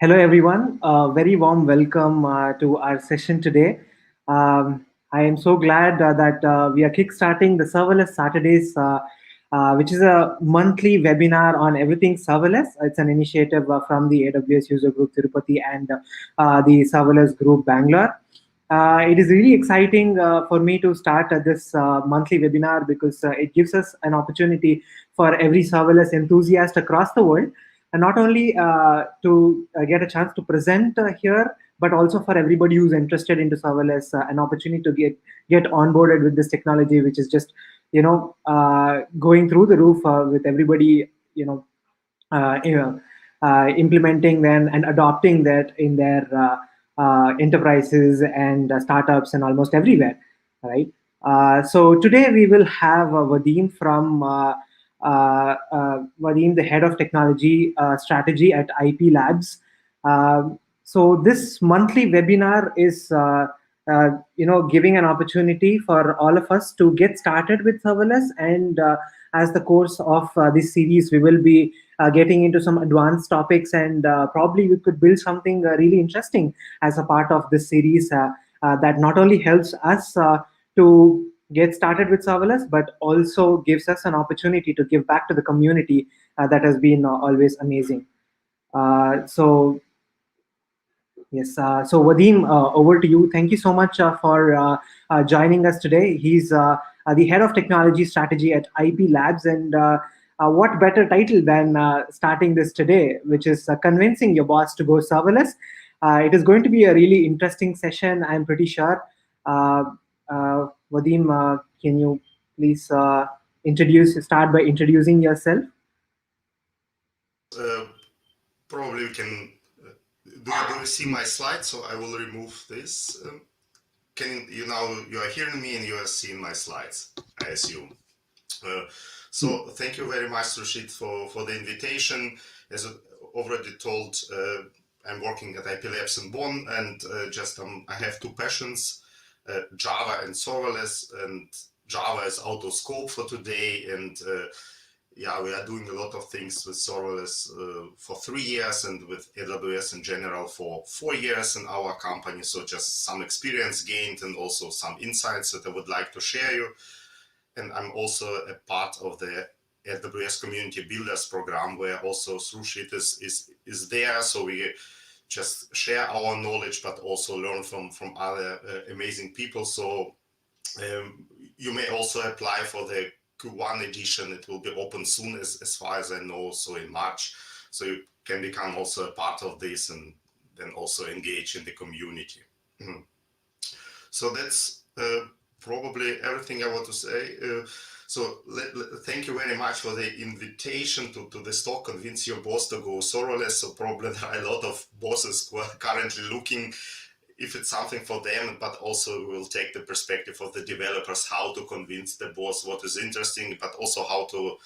Hello, everyone. Very warm welcome to our session today. I am so glad that we are kickstarting the Serverless Saturdays, which is a monthly webinar on everything serverless. It's an initiative from the AWS User Group Tirupati and the Serverless Group Bangalore. It is really exciting for me to start this monthly webinar because it gives us an opportunity for every serverless enthusiast across the world, and not only to get a chance to present here, but also for everybody who's interested into serverless, an opportunity to get onboarded with this technology, which is just going through the roof with everybody uh, you know, implementing them and adopting that in their enterprises and startups and almost everywhere, right? So today we will have Vadym from Vadym, the head of technology strategy at ip.labs. So this monthly webinar is giving an opportunity for all of us to get started with serverless, and as the course of this series we will be getting into some advanced topics, and probably we could build something really interesting as a part of this series that not only helps us to get started with serverless, but also gives us an opportunity to give back to the community that has been always amazing. So yes, so Vadym, over to you. Thank you so much for joining us today. He's the head of technology strategy at ip.labs, and what better title than starting this today, which is convincing your boss to go serverless. It is going to be a really interesting session, I'm pretty sure. Vadym, can you please start by introducing yourself? Probably we can. Do you see my slide? So I will remove this. Can you are hearing me and you are seeing my slides, I assume. So thank you very much, Rashid, for the invitation. As already told, I'm working at ip.labs in Bonn, and I have two passions, Java and serverless, and Java is autoscope for today, and we are doing a lot of things with serverless for 3 years, and with AWS in general for 4 years in our company. So just some experience gained and also some insights that I would like to share you. And I'm also a part of the AWS Community Builders program, where also Srushit is there. So we just share our knowledge, but also learn from other amazing people. So you may also apply for the Q1 edition. It will be open soon, as far as I know, so in March. So you can become also a part of this and then also engage in the community. So that's probably everything I want to say. Thank you very much for the invitation to this talk, Convince Your Boss to Go Serverless. So probably there are a lot of bosses who are currently looking if it's something for them, but also we'll take the perspective of the developers, how to convince the boss what is interesting, but also how to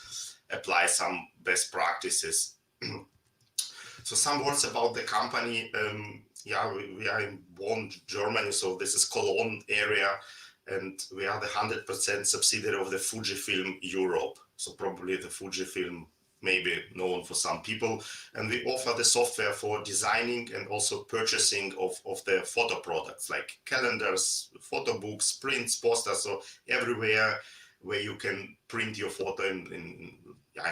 apply some best practices. So some words about the company. We are in Bonn, Germany, so this is Cologne area, and we are the 100% subsidiary of the FUJIFLM Europe. So probably the FUJIFLM may be known for some people, and we offer the software for designing and also purchasing of the photo products like calendars, photo books, prints, posters, so everywhere where you can print your photo in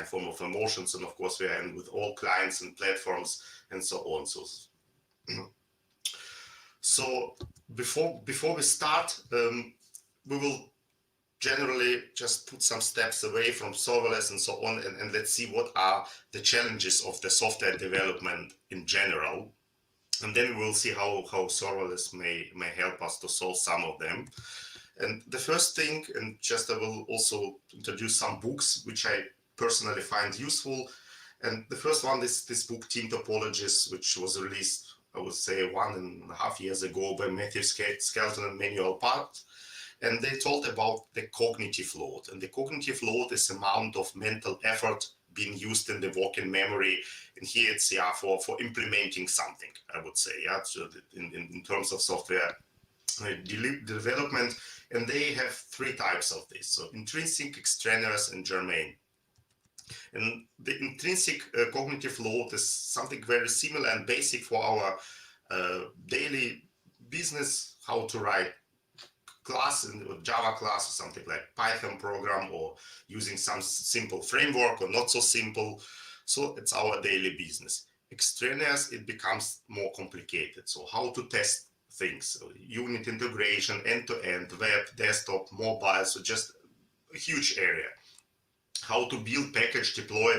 form of emotions. And of course we are in with all clients and platforms and so on. So before we start, we will generally just put some steps away from serverless and so on, and let's see what are the challenges of the software development in general. And then we will see how serverless may help us to solve some of them. And the first thing, and just I will also introduce some books which I personally find useful. And the first one is this book, Team Topologies, which was released, I would say, 1.5 years ago by Matthew Skelton and Manuel Part. And they told about the cognitive load. And the cognitive load is amount of mental effort being used in the working memory. And here it's for implementing something, I would say, so in terms of software development. And they have 3 types of this. So intrinsic, extraneous, and germane. And the intrinsic cognitive load is something very similar and basic for our daily business, how to write class in Java class or something like Python program, or using some simple framework or not so simple. So it's our daily business. Extraneous, it becomes more complicated. So how to test things, so unit integration, end-to-end, web, desktop, mobile, so just a huge area. How to build, package, deploy,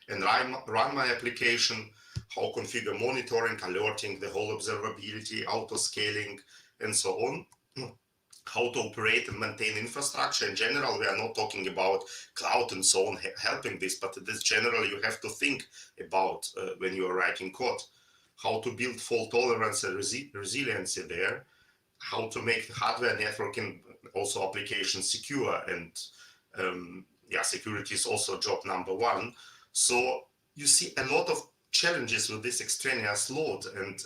and run my application, how configure monitoring, alerting, the whole observability, auto-scaling, and so on. How to operate and maintain infrastructure. In general, we are not talking about cloud and so on helping this, but this generally you have to think about when you are writing code. How to build fault tolerance and resiliency there. How to make the hardware, networking, also applications secure. And security is also job number one. So you see a lot of challenges with this extraneous load, and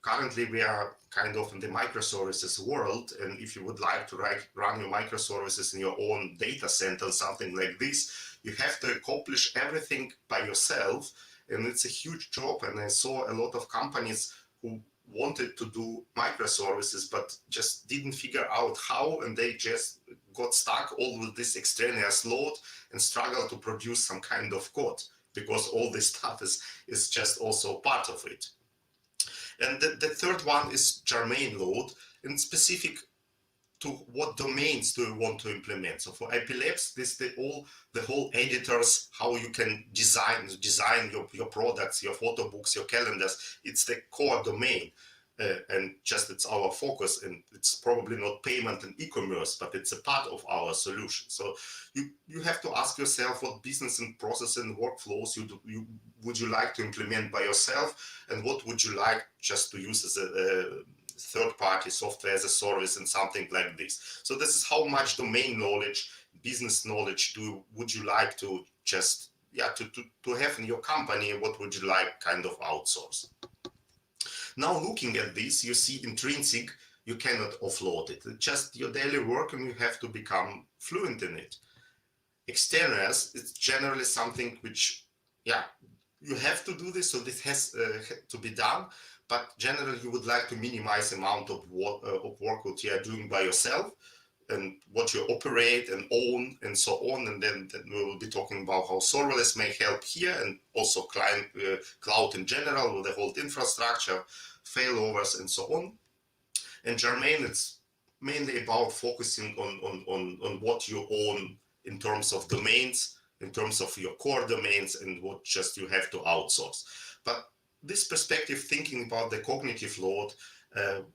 currently we are kind of in the microservices world, and if you would like to run your microservices in your own data center, something like this, you have to accomplish everything by yourself, and it's a huge job. And I saw a lot of companies who wanted to do microservices but just didn't figure out how, and they just got stuck all with this extraneous load and struggle to produce some kind of code, because all this stuff is just also part of it. And the third one is germane load, and specific to what domains do you want to implement. So for ip.labs, this the whole editors, how you can design your products, your photo books, your calendars. It's the core domain. And just it's our focus, and it's probably not payment and e-commerce, but it's a part of our solution. So you have to ask yourself what business and process and workflows would you like to implement by yourself, and what would you like just to use as a third-party software as a service and something like this. So this is how much domain knowledge, business knowledge would you like to just to have in your company, and what would you like kind of outsource. Now looking at this, you see intrinsic, you cannot offload it. It's just your daily work, and you have to become fluent in it. Extraneous, it's generally something which, you have to do this, so this has to be done, but generally you would like to minimize the amount of work that you are doing by yourself, and what you operate and own and so on. And then we will be talking about how serverless may help here, and also cloud in general with the whole infrastructure, failovers and so on. And germane, it's mainly about focusing on what you own in terms of domains, in terms of your core domains, and what just you have to outsource. But this perspective, thinking about the cognitive load,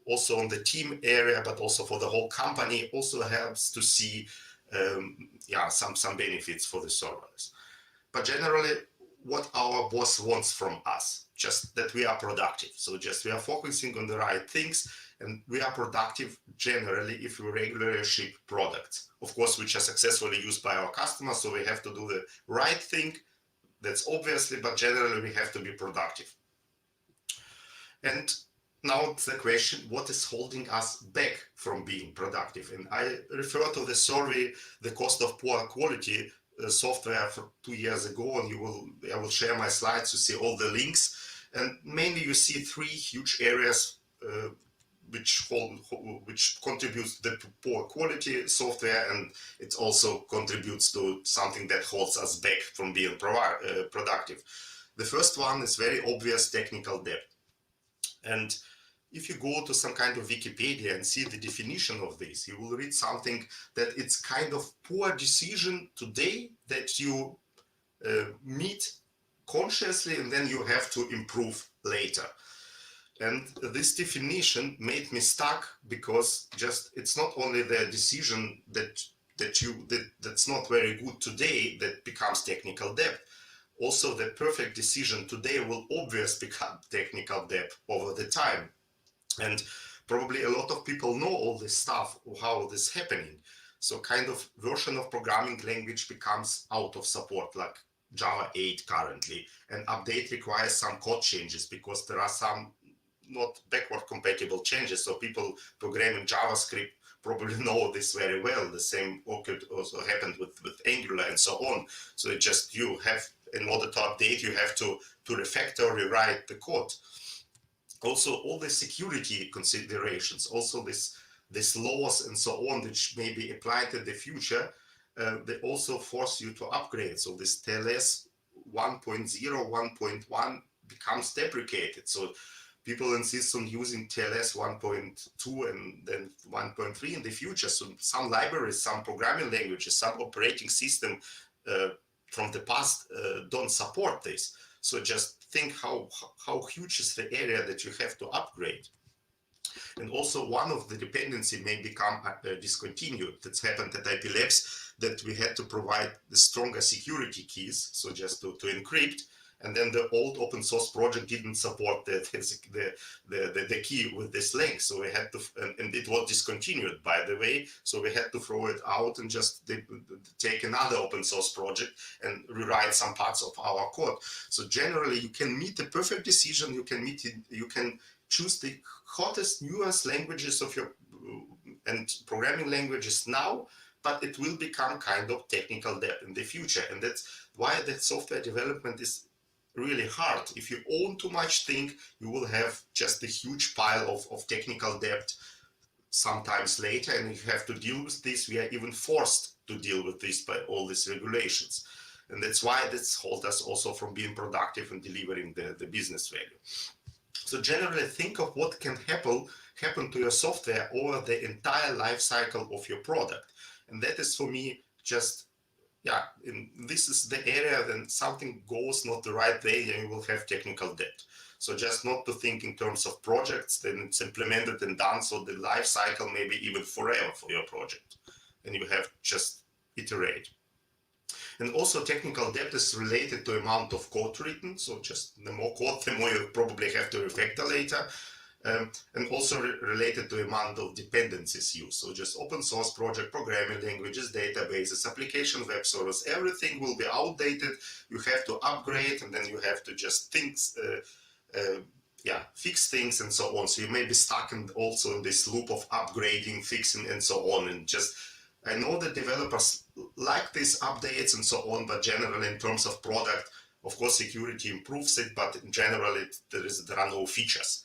also on the team area, but also for the whole company, also helps to see some benefits for the serverless. But generally, what our boss wants from us, just that we are productive. So just we are focusing on the right things, and we are productive generally if we regularly ship products, of course, which are successfully used by our customers. So we have to do the right thing, that's obviously, but generally we have to be productive. And now it's the question, what is holding us back from being productive? And I refer to the survey, the cost of poor quality software for 2 years ago, and I will share my slides to see all the links. And mainly you see three huge areas which contributes to the poor quality software, and it also contributes to something that holds us back from being productive. The first one is very obvious, technical debt. And if you go to some kind of Wikipedia and see the definition of this, you will read something that it's kind of poor decision today that you meet consciously, and then you have to improve later. And this definition made me stuck, because just it's not only the decision that's not very good today that becomes technical debt. Also, the perfect decision today will obviously become technical debt over the time. And probably a lot of people know all this stuff, how this is happening. So kind of version of programming language becomes out of support, like Java 8 currently. And update requires some code changes, because there are some not backward compatible changes. So people programming JavaScript probably know this very well. The same also happened with Angular and so on. So it just you have in order to update, you have to refactor, rewrite the code. Also, all the security considerations, also this laws and so on, which may be applied in the future, they also force you to upgrade. So this TLS 1.0, 1.1 becomes deprecated. So people insist on using TLS 1.2 and then 1.3 in the future. So some libraries, some programming languages, some operating system from the past don't support this. So just think how huge is the area that you have to upgrade. And also one of the dependency may become discontinued. That's happened at ip.labs, that we had to provide the stronger security keys, so just to encrypt. And then the old open source project didn't support the key with this length. So we had to, and it was discontinued, by the way. So we had to throw it out and just take another open source project and rewrite some parts of our code. So generally, you can meet the perfect decision. You can meet it. You can choose the hottest, newest languages of your and programming languages now, but it will become kind of technical debt in the future. And that's why that software development is really hard. If you own too much thing, you will have just a huge pile of technical debt sometimes later, and you have to deal with this. We are even forced to deal with this by all these regulations. And that's why this holds us also from being productive and delivering the business value. So generally think of what can happen to your software over the entire life cycle of your product. And that is for me just, yeah, this is the area when something goes not the right way and you will have technical debt. So just not to think in terms of projects, then it's implemented and done. So the life cycle may be even forever for your project. And you have just iterate. And also technical debt is related to amount of code written. So just the more code, the more you probably have to refactor later. And also related to amount of dependencies used. So just open source project, programming languages, databases, application, web servers, everything will be outdated. You have to upgrade, and then you have to just fix things and so on. So you may be stuck also in this loop of upgrading, fixing, and so on. And just, I know that developers like these updates and so on, but generally in terms of product, of course, security improves it, but in general, there are no features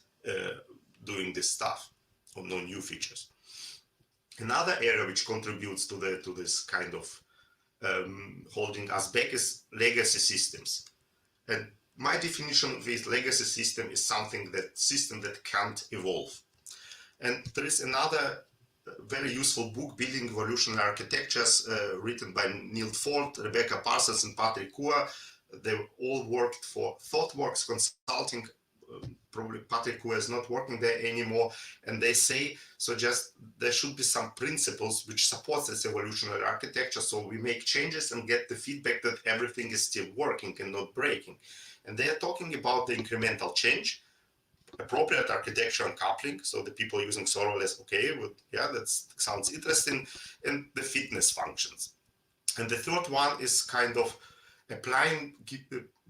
doing this stuff, or no new features. Another area which contributes to this kind of holding us back is legacy systems. And my definition of this legacy system is system that can't evolve. And there is another very useful book, Building Evolutionary Architectures, written by Neil Ford, Rebecca Parsons, and Patrick Kua. They all worked for ThoughtWorks Consulting. Probably Patrick Kua is not working there anymore, and they say, so just there should be some principles which supports this evolutionary architecture, so we make changes and get the feedback that everything is still working and not breaking. And they are talking about the incremental change, appropriate architecture and coupling, so the people using serverless, okay, that sounds interesting, and the fitness functions. And the third one is kind of applying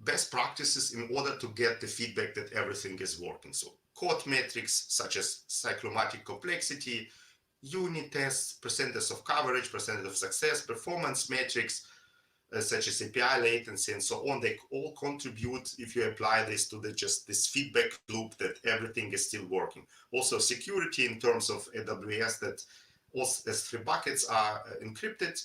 best practices in order to get the feedback that everything is working. So code metrics such as cyclomatic complexity, unit tests, percentage of coverage, percentage of success, performance metrics such as API latency and so on, they all contribute if you apply this to this feedback loop that everything is still working. Also security in terms of AWS, that S3 buckets are encrypted,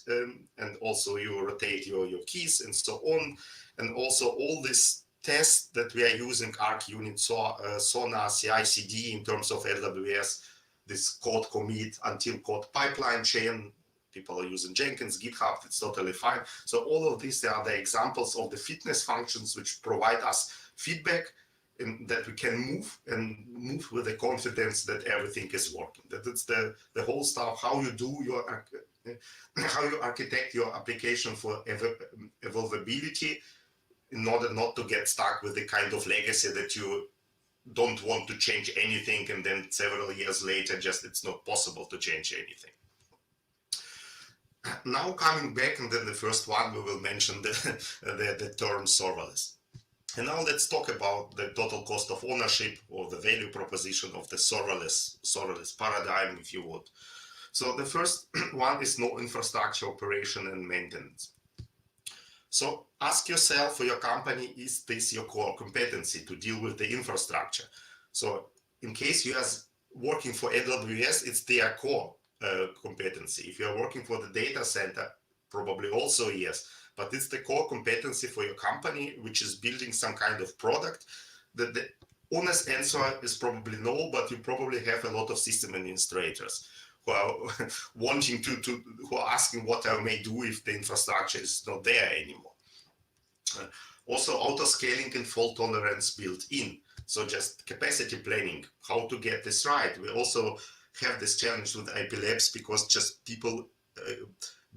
and also you rotate your keys and so on. And also all these tests that we are using, Arc Unit, Sonar, CI/CD in terms of AWS, this code commit until code pipeline chain. People are using Jenkins, GitHub, it's totally fine. So all of these are the examples of the fitness functions which provide us feedback, and that we can move with the confidence that everything is working. That's the whole stuff, how you architect your application for evolvability, in order not to get stuck with the kind of legacy that you don't want to change anything, and then several years later, just it's not possible to change anything. Now coming back, and then the first one we will mention the term serverless. And now let's talk about the total cost of ownership, or the value proposition of the serverless paradigm, if you would. So the first one is no infrastructure operation and maintenance. So ask yourself for your company, is this your core competency to deal with the infrastructure? So in case you are working for AWS, it's their core competency. If you are working for the data center, probably also yes, but it's the core competency for your company, which is building some kind of product. The honest answer is probably no, but you probably have a lot of system administrators who are wanting who are asking what I may do if the infrastructure is not there anymore. Also, autoscaling and fault tolerance built in. So just capacity planning, how to get this right. We also have this challenge with ip.labs because just people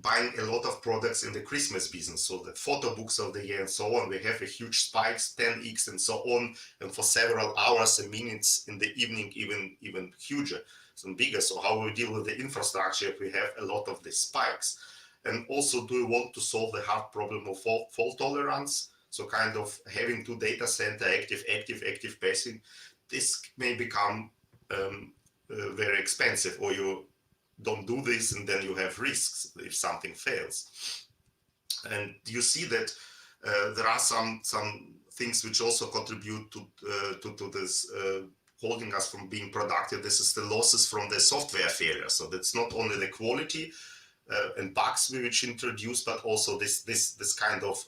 buying a lot of products in the Christmas business. So the photo books of the year and so on, we have a huge spikes, 10x and so on, and for several hours and minutes in the evening, even huger, some bigger. So how we deal with the infrastructure if we have a lot of these spikes? And also, do we want to solve the hard problem of fault tolerance? So kind of having two data center, active, passive, this may become very expensive, or you don't do this and then you have risks if something fails. And you see that there are some things which also contribute to this holding us from being productive. This is the losses from the software failure. So that's not only the quality and bugs which introduced, but also this kind of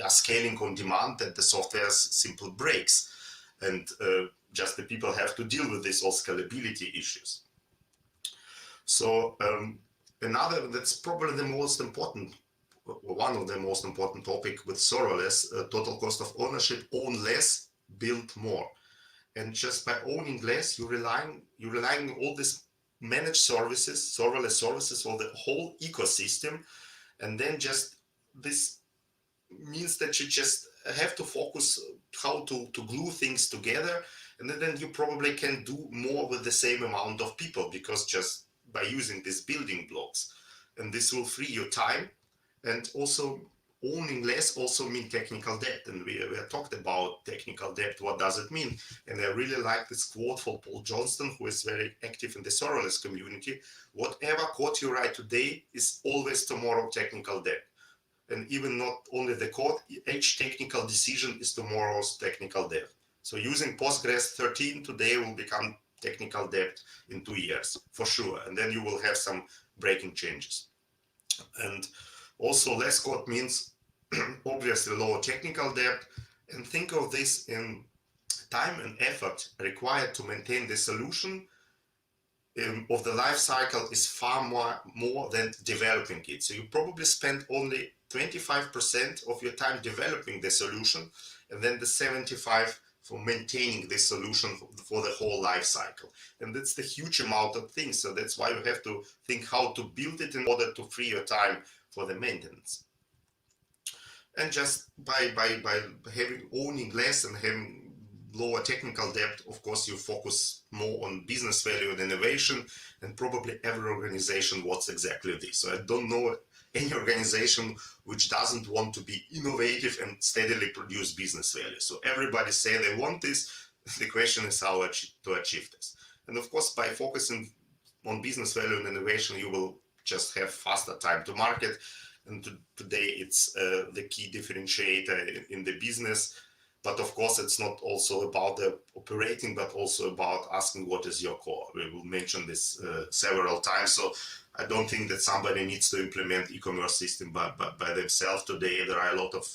scaling on demand, that the software simply breaks, and just the people have to deal with these all scalability issues. So another, that's probably the most important, one of the most important topic with serverless, total cost of ownership: own less, build more. And just by owning less, you're relying on all these managed services, serverless services, or the whole ecosystem, and then just this means that you just have to focus how to glue things together, and then you probably can do more with the same amount of people, because just by using these building blocks, and this will free your time. And also owning less also mean technical debt, and we have talked about technical debt. What does it mean? And I really like this quote from Paul Johnston, who is very active in the serverless community: whatever code you write today is always tomorrow technical debt. And even not only the code, each technical decision is tomorrow's technical debt. So using Postgres 13 today will become technical debt in 2 years, for sure. And then you will have some breaking changes. And also less code means obviously lower technical debt. And think of this in time and effort required to maintain the solution of the life cycle is far more than developing it. So you probably spend only 25% of your time developing the solution, and then the 75% for maintaining the solution for the whole life cycle. And that's the huge amount of things. So that's why you have to think how to build it in order to free your time for the maintenance. And just by owning less and having lower technical debt, of course, you focus more on business value and innovation, and probably every organization wants exactly this. So I don't know any organization which doesn't want to be innovative and steadily produce business value. So everybody say they want this. The question is how to achieve this. And of course, by focusing on business value and innovation, you will just have faster time to market. And today it's the key differentiator in the business. But of course, it's not also about the operating, but also about asking what is your core. We will mention this several times. So I don't think that somebody needs to implement e-commerce system by themselves today. There are a lot of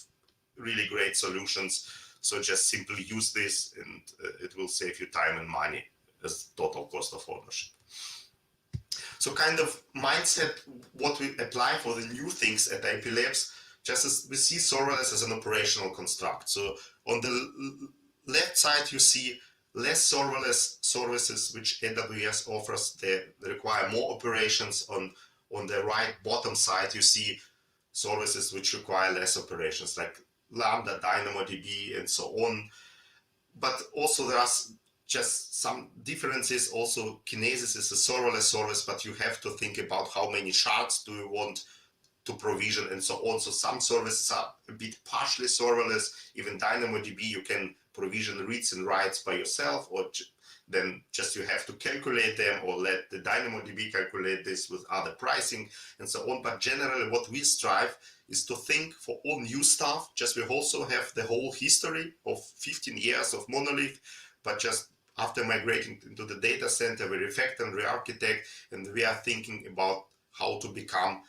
really great solutions. So just simply use this, and it will save you time and money as total cost of ownership. So kind of mindset, what we apply for the new things at ip.labs, just as we see serverless as an operational construct. So on the left side, you see less serverless services which AWS offers. They require more operations. On the right bottom side, you see services which require less operations, like Lambda, DynamoDB, and so on. But also there are just some differences. Also, Kinesis is a serverless service, but you have to think about how many shards do you want to provision and so on. So some services are a bit partially serverless. Even DynamoDB, you can provision reads and writes by yourself, or then just you have to calculate them, or let the DynamoDB calculate this with other pricing and so on. But generally what we strive is to think for all new stuff. Just we also have the whole history of 15 years of monolith, but just after migrating into the data center, we refactor and re-architect, and we are thinking about how to become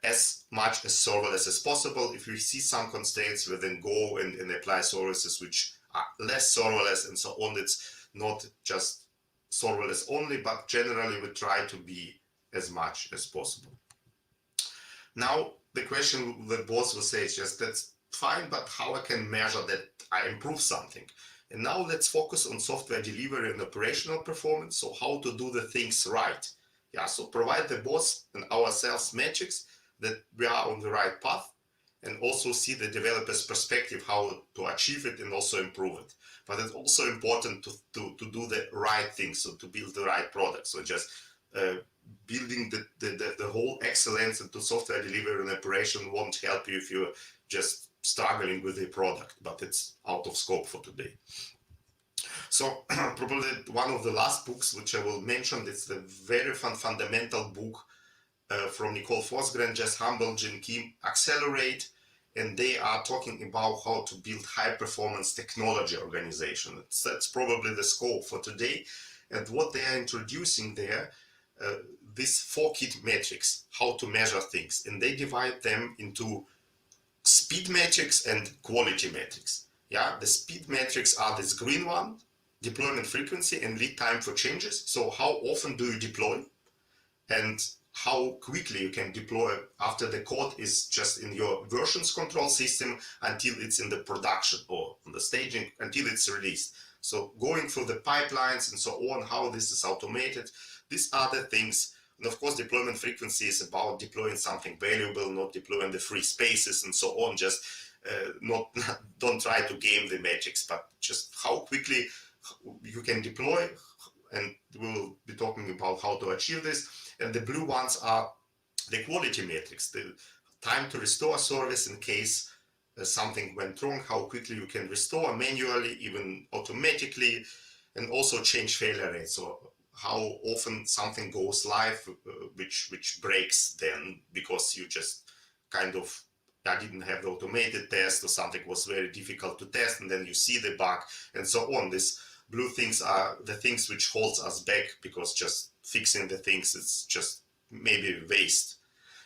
as much as serverless as possible. If we see some constraints, we then go and apply services which are less serverless and so on. It's not just serverless only, but generally we try to be as much as possible. Now, the question that boss will say is just, that's fine, but how I can measure that I improve something? And now let's focus on software delivery and operational performance. So how to do the things right. Yeah, so provide the boss and ourselves metrics that we are on the right path, and also see the developer's perspective, how to achieve it and also improve it. But it's also important to do the right thing, so to build the right product. So just building the whole excellence into software delivery and operation won't help you if you're just struggling with the product, but it's out of scope for today. So probably one of the last books which I will mention, it's the very fundamental book from Nicole Forsgren, Jess Humble, Jim Kim, Accelerate, and they are talking about how to build high performance technology organization. That's probably the scope for today. And what they are introducing there, these 4 key metrics, how to measure things, and they divide them into speed metrics and quality metrics. Yeah, the speed metrics are this green one, deployment frequency and lead time for changes. So how often do you deploy, and how quickly you can deploy after the code is just in your versions control system until it's in the production or on the staging until it's released. So going through the pipelines and so on, how this is automated, these are the things. And of course, deployment frequency is about deploying something valuable, not deploying the free spaces and so on. Just don't try to game the metrics, but just how quickly you can deploy. And we'll be talking about how to achieve this. And the blue ones are the quality metrics, the time to restore a service in case something went wrong, how quickly you can restore manually, even automatically, and also change failure rate. So how often something goes live, which breaks then because you just kind of didn't have the automated test, or something was very difficult to test, and then you see the bug and so on. These blue things are the things which holds us back, because just fixing the things, it's just maybe waste.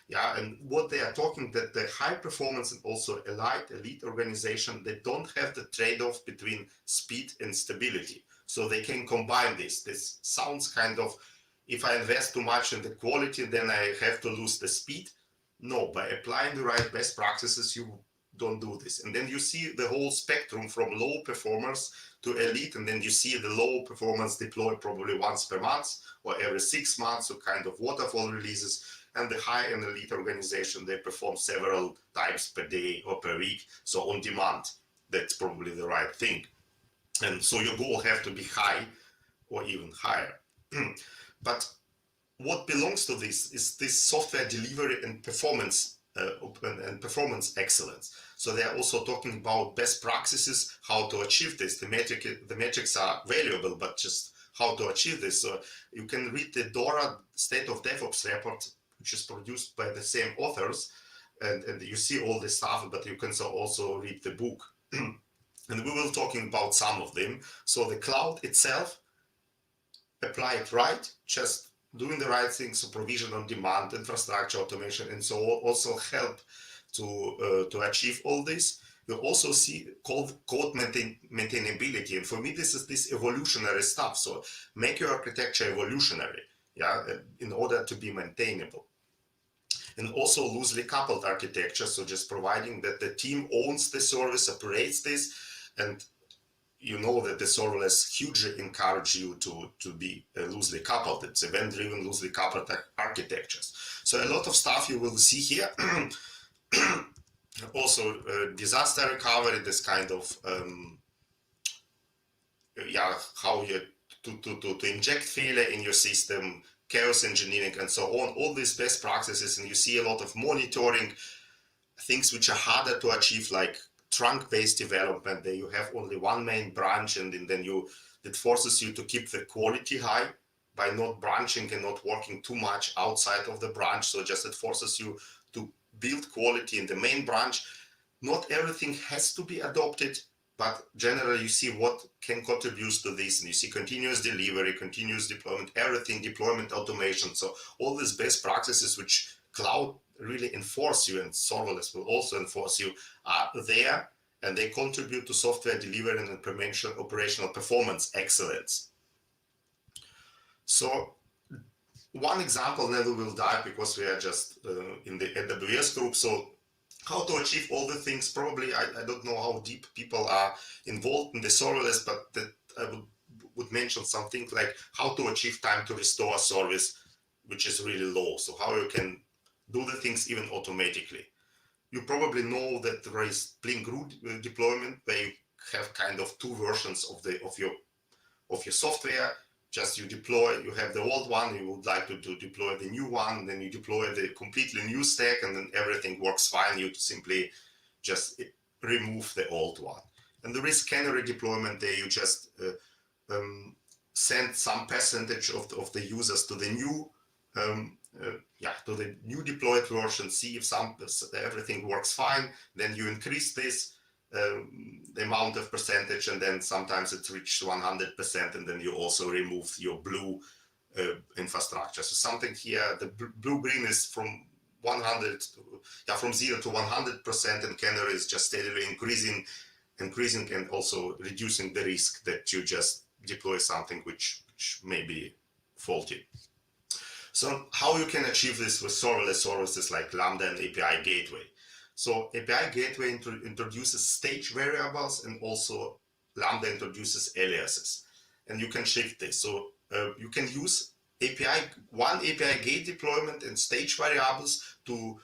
Yeah, and what they are talking, that the high performance and also elite organization, they don't have the trade-off between speed and stability. So they can combine this. This sounds kind of, if I invest too much in the quality, then I have to lose the speed. No, by applying the right best practices, you don't do this. And then you see the whole spectrum from low performers to elite, and then you see the low performance deploy probably once per month or every 6 months, so kind of waterfall releases. And the high and elite organization, they perform several times per day or per week, so on demand. That's probably the right thing. And so your goal have to be high or even higher. But what belongs to this is this software delivery and performance excellence. So they are also talking about best practices, how to achieve this. The metrics are valuable, but just how to achieve this. So you can read the DORA State of DevOps report, which is produced by the same authors, and you see all this stuff, but you can also read the book. And we will talking about some of them. So the cloud itself, apply it right, just doing the right things, so provision on demand, infrastructure automation, and so on, also help to achieve all this. You also see code maintainability, and for me this is this evolutionary stuff. So make your architecture evolutionary, yeah, in order to be maintainable. And also loosely coupled architecture, so just providing that the team owns the service, operates this, and you know that the serverless hugely encourage you to be loosely coupled. It's event-driven, loosely coupled architectures. So a lot of stuff you will see here. Also disaster recovery, this kind of how you to inject failure in your system, chaos engineering, and so on, all these best practices, and you see a lot of monitoring, things which are harder to achieve, like trunk-based development, that you have only one main branch, and then that forces you to keep the quality high by not branching and not working too much outside of the branch. So just it forces you to build quality in the main branch. Not everything has to be adopted, but generally you see what can contribute to this, and you see continuous delivery, continuous deployment, everything, deployment automation. So all these best practices which cloud really enforce you, and serverless will also enforce you, are there, and they contribute to software delivery and operational performance excellence. So one example, then we will dive, because we are just in the AWS group. So how to achieve all the things, probably I don't know how deep people are involved in the serverless, but that I would mention something like how to achieve time to restore a service which is really low. So how you can do the things even automatically. You probably know that there is Spring Root deployment, where you have kind of two versions of your software. Just you deploy, you have the old one, you would like to deploy the new one, then you deploy the completely new stack, and then everything works fine. You simply just remove the old one. And there is canary deployment, there you just send some percentage of the users to the new deployed version, see if everything works fine, then you increase this the amount of percentage, and then sometimes it's reached 100%, and then you also remove your blue infrastructure. So something here, the blue-green is from 0 to 100%, and canary is just steadily increasing and also reducing the risk that you just deploy something which may be faulty. So how you can achieve this with serverless services like Lambda and API Gateway? So API Gateway introduces stage variables, and also Lambda introduces aliases, and you can shift this. So you can use one API gate deployment and stage variables to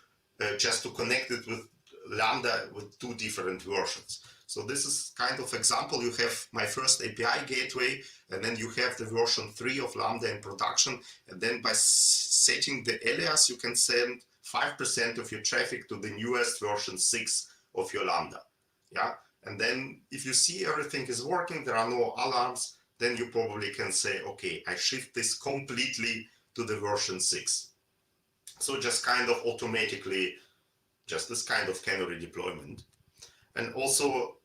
just to connect it with Lambda with two different versions. So this is kind of example. You have my first API gateway, and then you have the version 3 of Lambda in production, and then by setting the alias, you can send 5% of your traffic to the newest version 6 of your Lambda. Yeah, and then if you see everything is working, there are no alarms, then you probably can say, okay, I shift this completely to the version 6. So just kind of automatically, just this kind of canary deployment. And also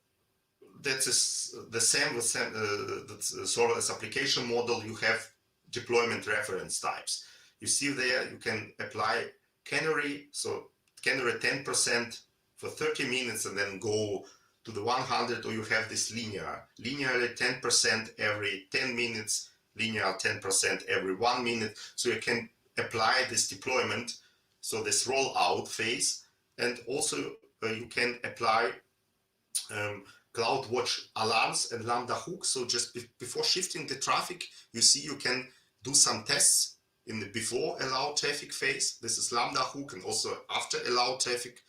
that is the same with the serverless application model. You have deployment reference types. You see there, you can apply canary, so canary 10% for 30 minutes and then go to the 100, or you have this linearly 10% every 10 minutes, linear 10% every 1 minute. So you can apply this deployment, so this rollout phase, and also you can apply CloudWatch alarms and Lambda hooks. So just before shifting the traffic, you see you can do some tests in the before allowed traffic phase. This is Lambda hook, and also after allowed traffic.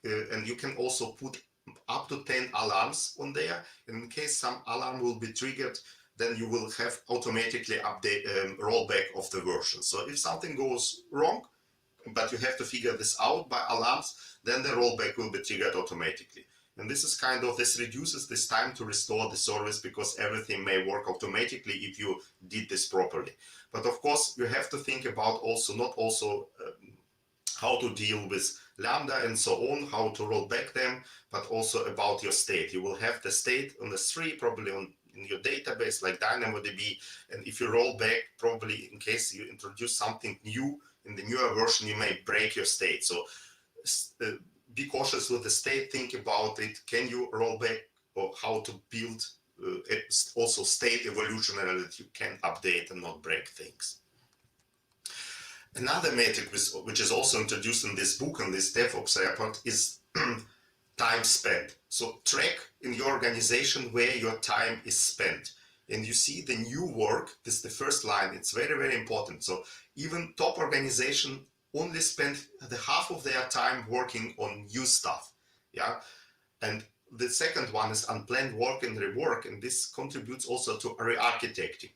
And you can also put up to 10 alarms on there. And in case some alarm will be triggered, then you will have automatically update rollback of the version. So if something goes wrong, but you have to figure this out by alarms, then the rollback will be triggered automatically. And this is kind of, this reduces this time to restore the service, because everything may work automatically if you did this properly. But of course, you have to think about also, not also how to deal with Lambda and so on, how to roll back them, but also about your state. You will have the state on the S3, probably in your database like DynamoDB. And if you roll back, probably in case you introduce something new in the newer version, you may break your state. So be cautious with the state, think about it. Can you roll back, or how to build also state evolutionary, that you can update and not break things. Another metric which is also introduced in this book and this DevOps report is time spent. So track in your organization where your time is spent. And you see the new work, this is the first line, it's very, very important. So even top organization only spend the half of their time working on new stuff. Yeah. And the second one is unplanned work and rework, and this contributes also to re-architecting.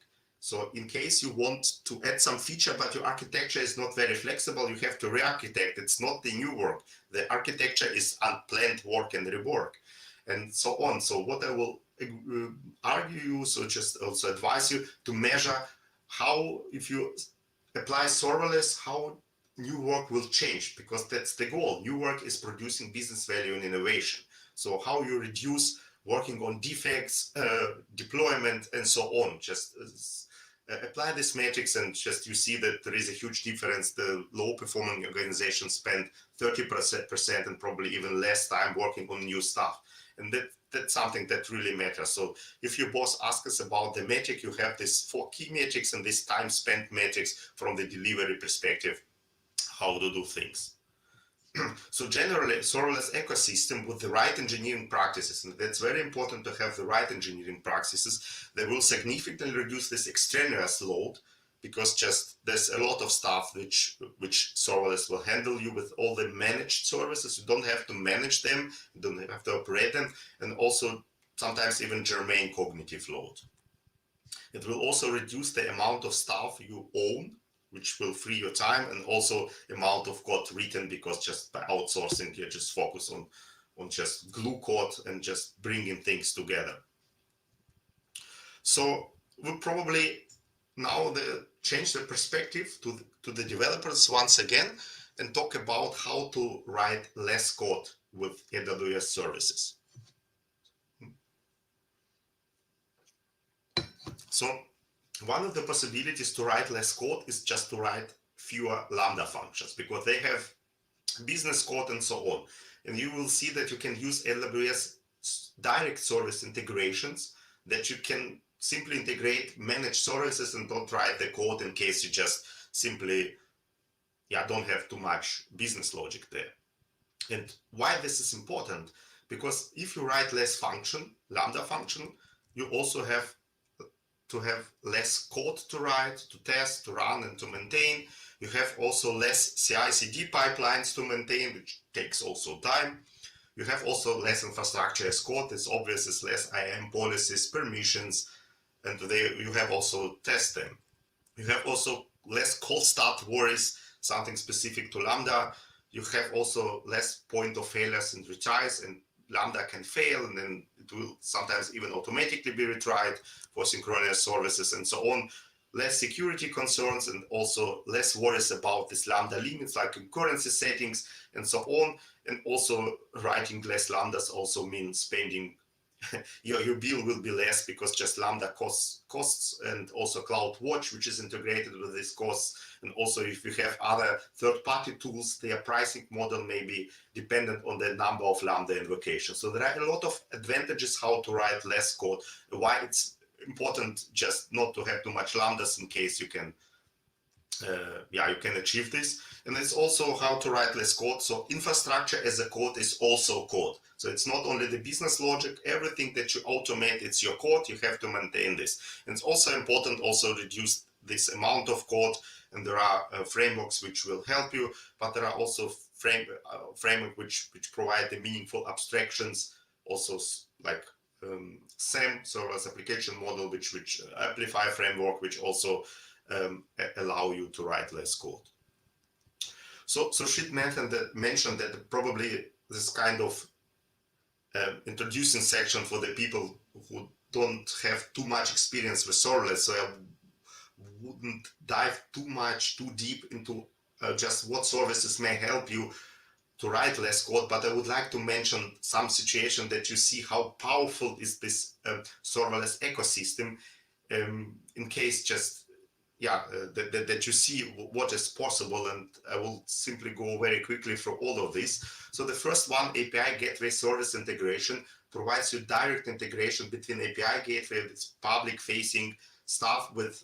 So in case you want to add some feature, but your architecture is not very flexible, you have to re-architect. It's not the new work. The architecture is unplanned work and rework, and so on. So what I will argue you, so just also advise you to measure how, if you apply serverless, how new work will change, because that's the goal. New work is producing business value and innovation. So how you reduce working on defects, deployment, and so on. Just apply this matrix, and just you see that there is a huge difference. The low performing organizations spend 30% and probably even less time working on new stuff. And that's something that really matters. So if your boss asks us about the metric, you have these 4 key metrics and this time spent metrics from the delivery perspective, how to do things. So generally, serverless ecosystem with the right engineering practices, and that's very important to have the right engineering practices, they will significantly reduce this extraneous load, because just there's a lot of stuff which serverless will handle you with all the managed services. You don't have to manage them, you don't have to operate them, and also sometimes even germane cognitive load. It will also reduce the amount of stuff you own, which will free your time, and also amount of code written, because just by outsourcing, you just focus on just glue code and just bringing things together. So we'll probably now change the perspective to the developers once again, and talk about how to write less code with AWS services. So one of the possibilities to write less code is just to write fewer Lambda functions, because they have business code and so on. And you will see that you can use AWS direct service integrations, that you can simply integrate managed services and don't write the code in case you just simply don't have too much business logic there. And why this is important? Because if you write less Lambda function, you also have to have less code to write, to test, to run, and to maintain. You have also less CI/CD pipelines to maintain, which takes also time. You have also less infrastructure as code. It's obvious, it's less IAM policies, permissions, and you have also test them. You have also less cold start worries, something specific to Lambda. You have also less point of failures and retries, and Lambda can fail, and then it will sometimes even automatically be retried for synchronous services and so on. Less security concerns, and also less worries about these Lambda limits like concurrency settings and so on. And also writing less Lambdas also means spending your bill will be less, because just Lambda costs, and also CloudWatch, which is integrated with these costs. And also if you have other third-party tools, their pricing model may be dependent on the number of Lambda invocations. So there are a lot of advantages how to write less code, why it's important just not to have too much Lambdas in case you can you can achieve this. And it's also how to write less code. So infrastructure as a code is also code. So it's not only the business logic, everything that you automate, it's your code, you have to maintain this. And it's also important also reduce this amount of code, and there are frameworks which will help you, but there are also framework which provide the meaningful abstractions, also like SAM, Serverless Application Model, which Amplify framework, which also allow you to write less code. So Shit mentioned that probably this kind of introducing section for the people who don't have too much experience with serverless, so I wouldn't dive too deep into just what services may help you to write less code, but I would like to mention some situation that you see how powerful is this serverless ecosystem, in case just that you see what is possible. And I will simply go very quickly through all of this. So the first one, API Gateway Service Integration, provides you direct integration between API Gateway, its public-facing stuff, with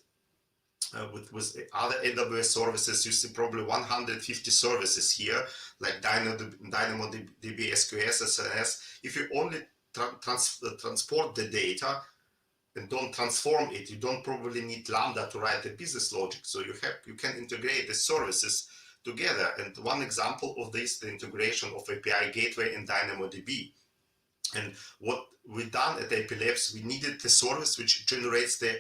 other AWS services. You see probably 150 services here, like DynamoDB, SQS, SNS. If you only transport the data and don't transform it, you don't probably need Lambda to write the business logic. So you can integrate the services together. And one example of this, the integration of API Gateway and DynamoDB. And what we done at ip.labs, we needed the service which generates the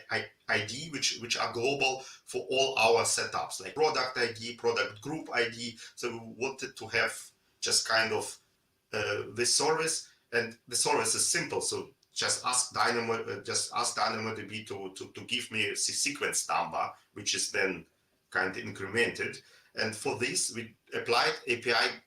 ID, which are global for all our setups, like product ID, product group ID. So we wanted to have just kind of this service, and the service is simple. So just ask DynamoDB to give me a sequence number, which is then kind of incremented. And for this, we applied API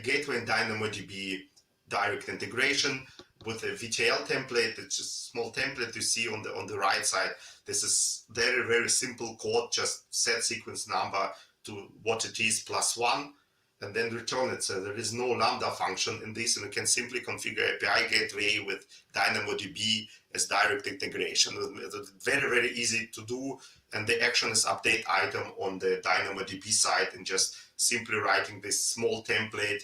Gateway and DynamoDB direct integration with a VTL template. It's just a small template you see on the right side. This is very, very simple code. Just set sequence number to what it is +1, and then return it. So there is no Lambda function in this, and you can simply configure API Gateway with DynamoDB as direct integration. It's very, very easy to do, and the action is update item on the DynamoDB side, and just simply writing this small template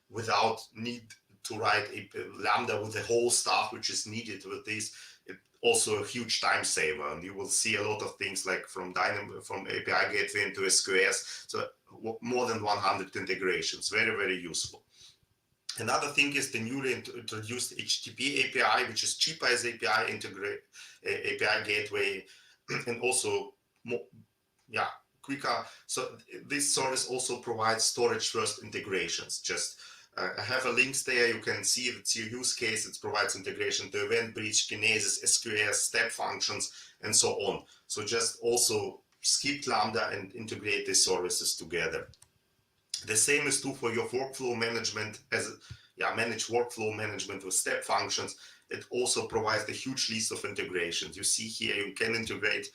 without need to write a Lambda with the whole stuff which is needed with this. It's also a huge time saver, and you will see a lot of things like from API Gateway into SQS. So more than 100 integrations, very, very useful. Another thing is the newly introduced HTTP API, which is cheaper as API Gateway, and also more, quicker. So this service also provides storage first integrations. Just I have a links there. You can see it's your use case. It provides integration to event bridge, Kinesis, SQS, step functions, and so on. So just also skip Lambda and integrate these services together. The same is true for your workflow management. Manage workflow management with step functions. It also provides a huge list of integrations. You see here you can integrate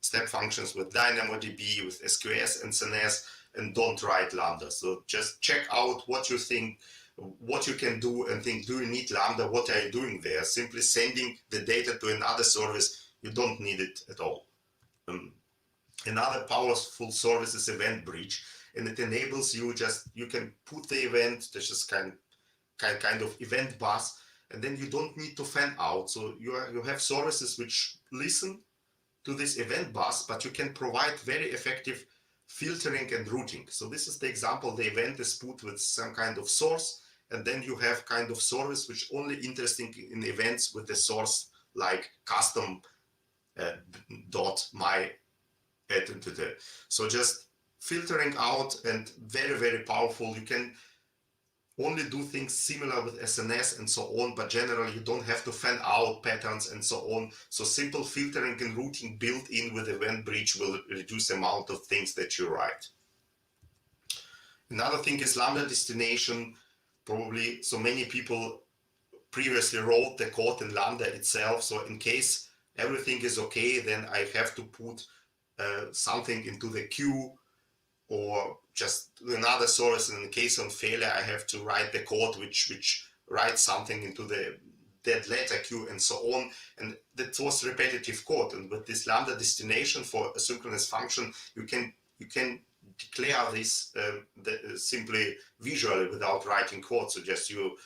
step functions with DynamoDB, with SQS and SNS, and don't write Lambda. So just check out what you think, what you can do, and think, do you need Lambda? What are you doing there? Simply sending the data to another service, you don't need it at all. Another powerful service is Event Bridge, and it enables you can put the event, there's just kind of event bus, and then you don't need to fan out. So you have services which listen to this event bus, but you can provide very effective filtering and routing. So this is the example. The event is put with some kind of source, and then you have kind of service which only interesting in events with the source, like custom .my entity. So just filtering out, and very, very powerful. You can only do things similar with SNS and so on, but generally you don't have to fan out patterns and so on. So simple filtering and routing built in with Event Bridge will reduce the amount of things that you write. Another thing is Lambda destination. Probably so many people previously wrote the code in Lambda itself. So in case everything is okay, then I have to put something into the queue, or just another source. And in the case of failure, I have to write the code which writes something into the dead letter queue and so on. And that was repetitive code. And with this Lambda destination for a synchronous function, you can declare this simply visually without writing code. So just you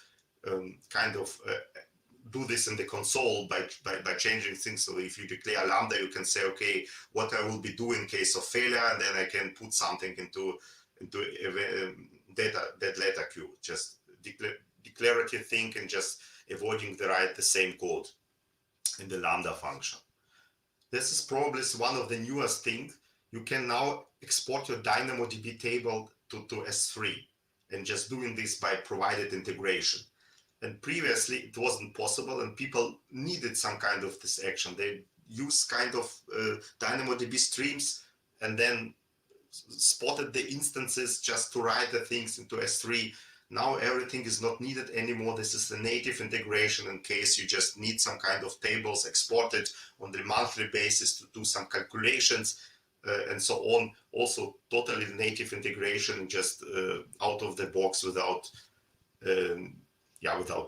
do this in the console by changing things. So if you declare Lambda, you can say, okay, what I will be doing in case of failure, and then I can put something into dead letter queue. Just declarative thing, and just avoiding to write the same code in the Lambda function. This is probably one of the newest things. You can now export your DynamoDB table to S3, and just doing this by provided integration. And previously it wasn't possible, and people needed some kind of this action. They use kind of DynamoDB streams, and then spotted the instances just to write the things into S3. Now everything is not needed anymore. This is the native integration in case you just need some kind of tables exported on the monthly basis to do some calculations and so on. Also totally native integration, just out of the box without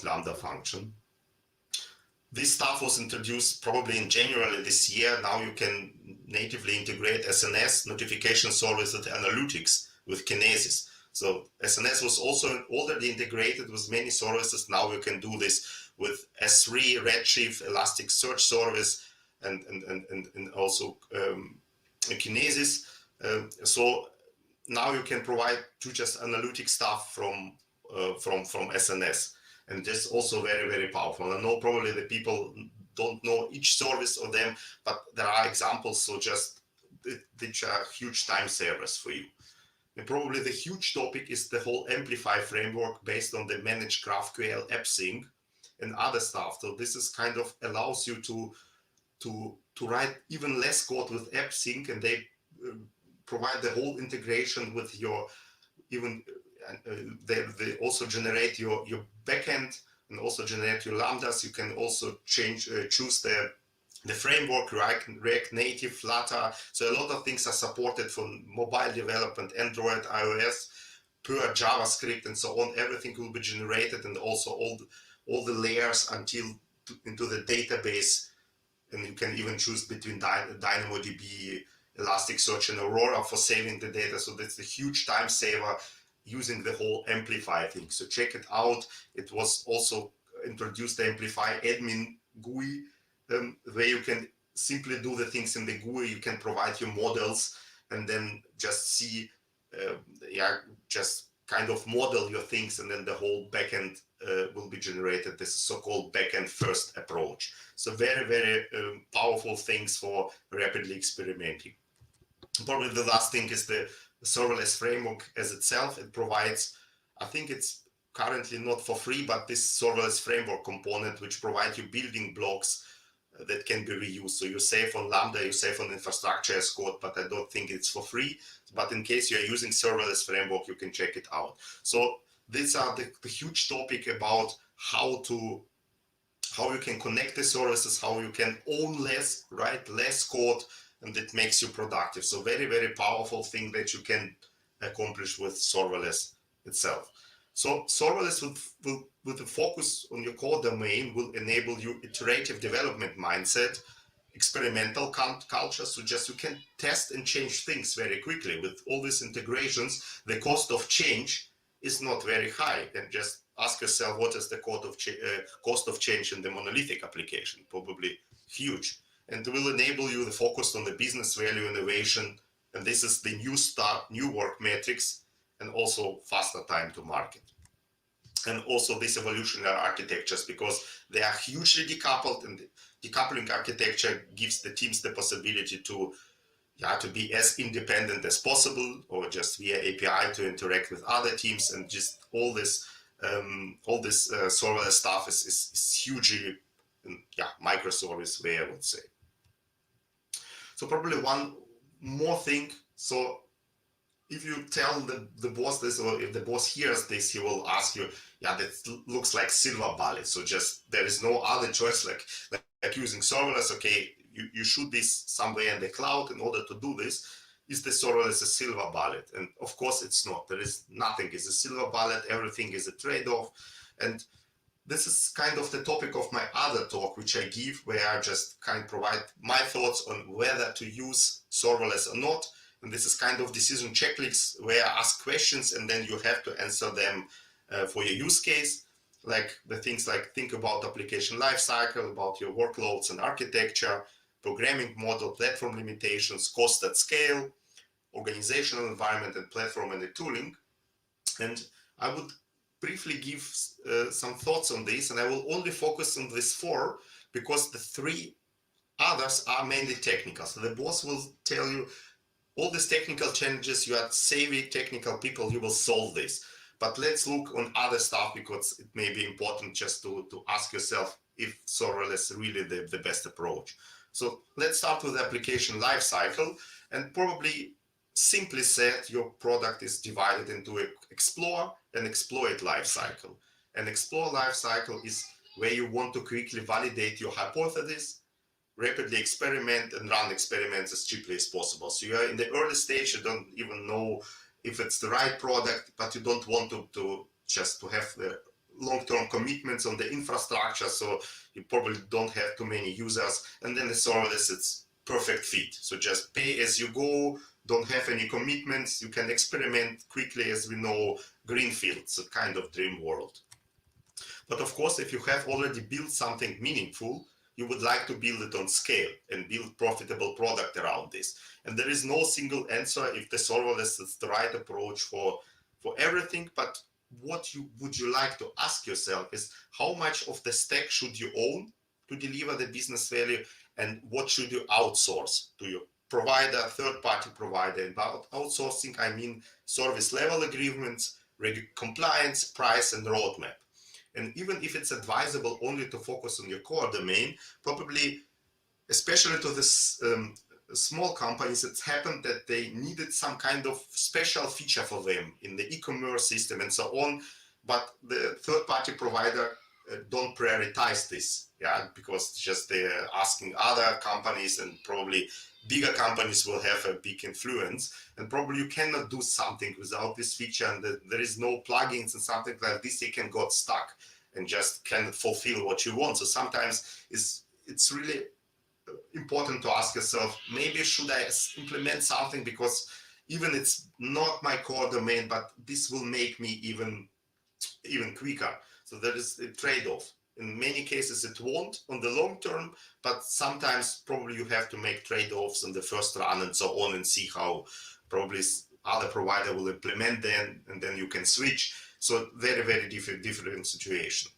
Lambda function. This stuff was introduced probably in January this year. Now you can natively integrate SNS, notification service with analytics, with Kinesis. So SNS was also already integrated with many services. Now you can do this with S3, Redshift, Elasticsearch service, and also Kinesis. So now you can provide just analytic stuff from SNS. And this is also very, very powerful. I know probably the people don't know each service of them, but there are examples, so just which are huge time savers for you. And probably the huge topic is the whole Amplify framework based on the managed GraphQL AppSync and other stuff. So this is kind of allows you to write even less code with AppSync, and they provide the whole integration with your even they also generate your backend and also generate your lambdas. You can also choose the framework, React Native, Flutter. So a lot of things are supported for mobile development, Android, iOS, pure JavaScript, and so on. Everything will be generated, and also all the layers until into the database. And you can even choose between DynamoDB, Elasticsearch, and Aurora for saving the data. So that's a huge time saver using the whole Amplify thing. So check it out. It was also introduced the Amplify admin GUI, where you can simply do the things in the GUI. You can provide your models and then just see, just kind of model your things, and then the whole backend will be generated. This is so-called backend first approach. So very, very powerful things for rapidly experimenting. Probably the last thing is the serverless framework as itself. It provides, I think it's currently not for free, but this serverless framework component, which provides you building blocks that can be reused. So you save on Lambda, you save on infrastructure as code, but I don't think it's for free. But in case you're using serverless framework, you can check it out. So these are the huge topic about how you can connect the services, how you can own less, write less code, and it makes you productive. So very, very powerful thing that you can accomplish with serverless itself. So serverless with the focus on your core domain will enable you iterative development mindset, experimental culture, so just you can test and change things very quickly. With all these integrations, the cost of change is not very high. And just ask yourself, what is the cost of change in the monolithic application? Probably huge. And it will enable you the focus on the business value innovation. And this is the new work metrics, and also faster time to market. And also this evolutionary architectures, because they are hugely decoupled, and the decoupling architecture gives the teams the possibility to be as independent as possible, or just via API to interact with other teams, and just all this serverless stuff is hugely microservice way, I would say. So probably one more thing. So if you tell the boss this, or if the boss hears this, he will ask you, that looks like silver bullet. So just there is no other choice like using serverless. Okay, you shoot this somewhere in the cloud in order to do this. Is the serverless a silver bullet? And of course it's not. There is nothing is a silver bullet. Everything is a trade-off. And this is kind of the topic of my other talk, which I give, where I just kind of provide my thoughts on whether to use serverless or not. And this is kind of decision checklist where I ask questions, and then you have to answer them for your use case. Like the things like think about application lifecycle, about your workloads and architecture, programming model, platform limitations, cost at scale, organizational environment and platform and the tooling. And I would briefly give some thoughts on this, and I will only focus on these 4 because the 3 others are mainly technical. So the boss will tell you all these technical challenges, you are savvy technical people, you will solve this. But let's look on other stuff, because it may be important just to ask yourself if serverless is really the best approach. So let's start with the application lifecycle, and probably simply said, your product is divided into an explore and exploit lifecycle. An explore lifecycle is where you want to quickly validate your hypothesis, rapidly experiment, and run experiments as cheaply as possible. So you are in the early stage, you don't even know if it's the right product, but you don't want to have the long-term commitments on the infrastructure, so you probably don't have too many users. And then the serverless, it's perfect fit. So just pay as you go, don't have any commitments, you can experiment quickly, as we know, greenfield, it's a kind of dream world. But of course, if you have already built something meaningful, you would like to build it on scale and build profitable product around this. And there is no single answer if the serverless is the right approach for everything, but what would you like to ask yourself is how much of the stack should you own to deliver the business value, and what should you outsource to your provider, third-party provider. And by outsourcing, I mean service level agreements, compliance, price, and roadmap. And even if it's advisable only to focus on your core domain, probably, especially to this small companies, it's happened that they needed some kind of special feature for them in the e-commerce system and so on, but the third-party provider don't prioritize this, yeah, because just they're asking other companies, and probably bigger companies will have a big influence, and probably you cannot do something without this feature, and there is no plugins and something like this, they can get stuck and just cannot fulfill what you want. So sometimes it's really important to ask yourself, maybe should I implement something, because even it's not my core domain, but this will make me even quicker. So there is a trade-off. In many cases it won't on the long term, but sometimes probably you have to make trade-offs on the first run and so on, and see how probably other provider will implement them, and then you can switch. So very, very different situation.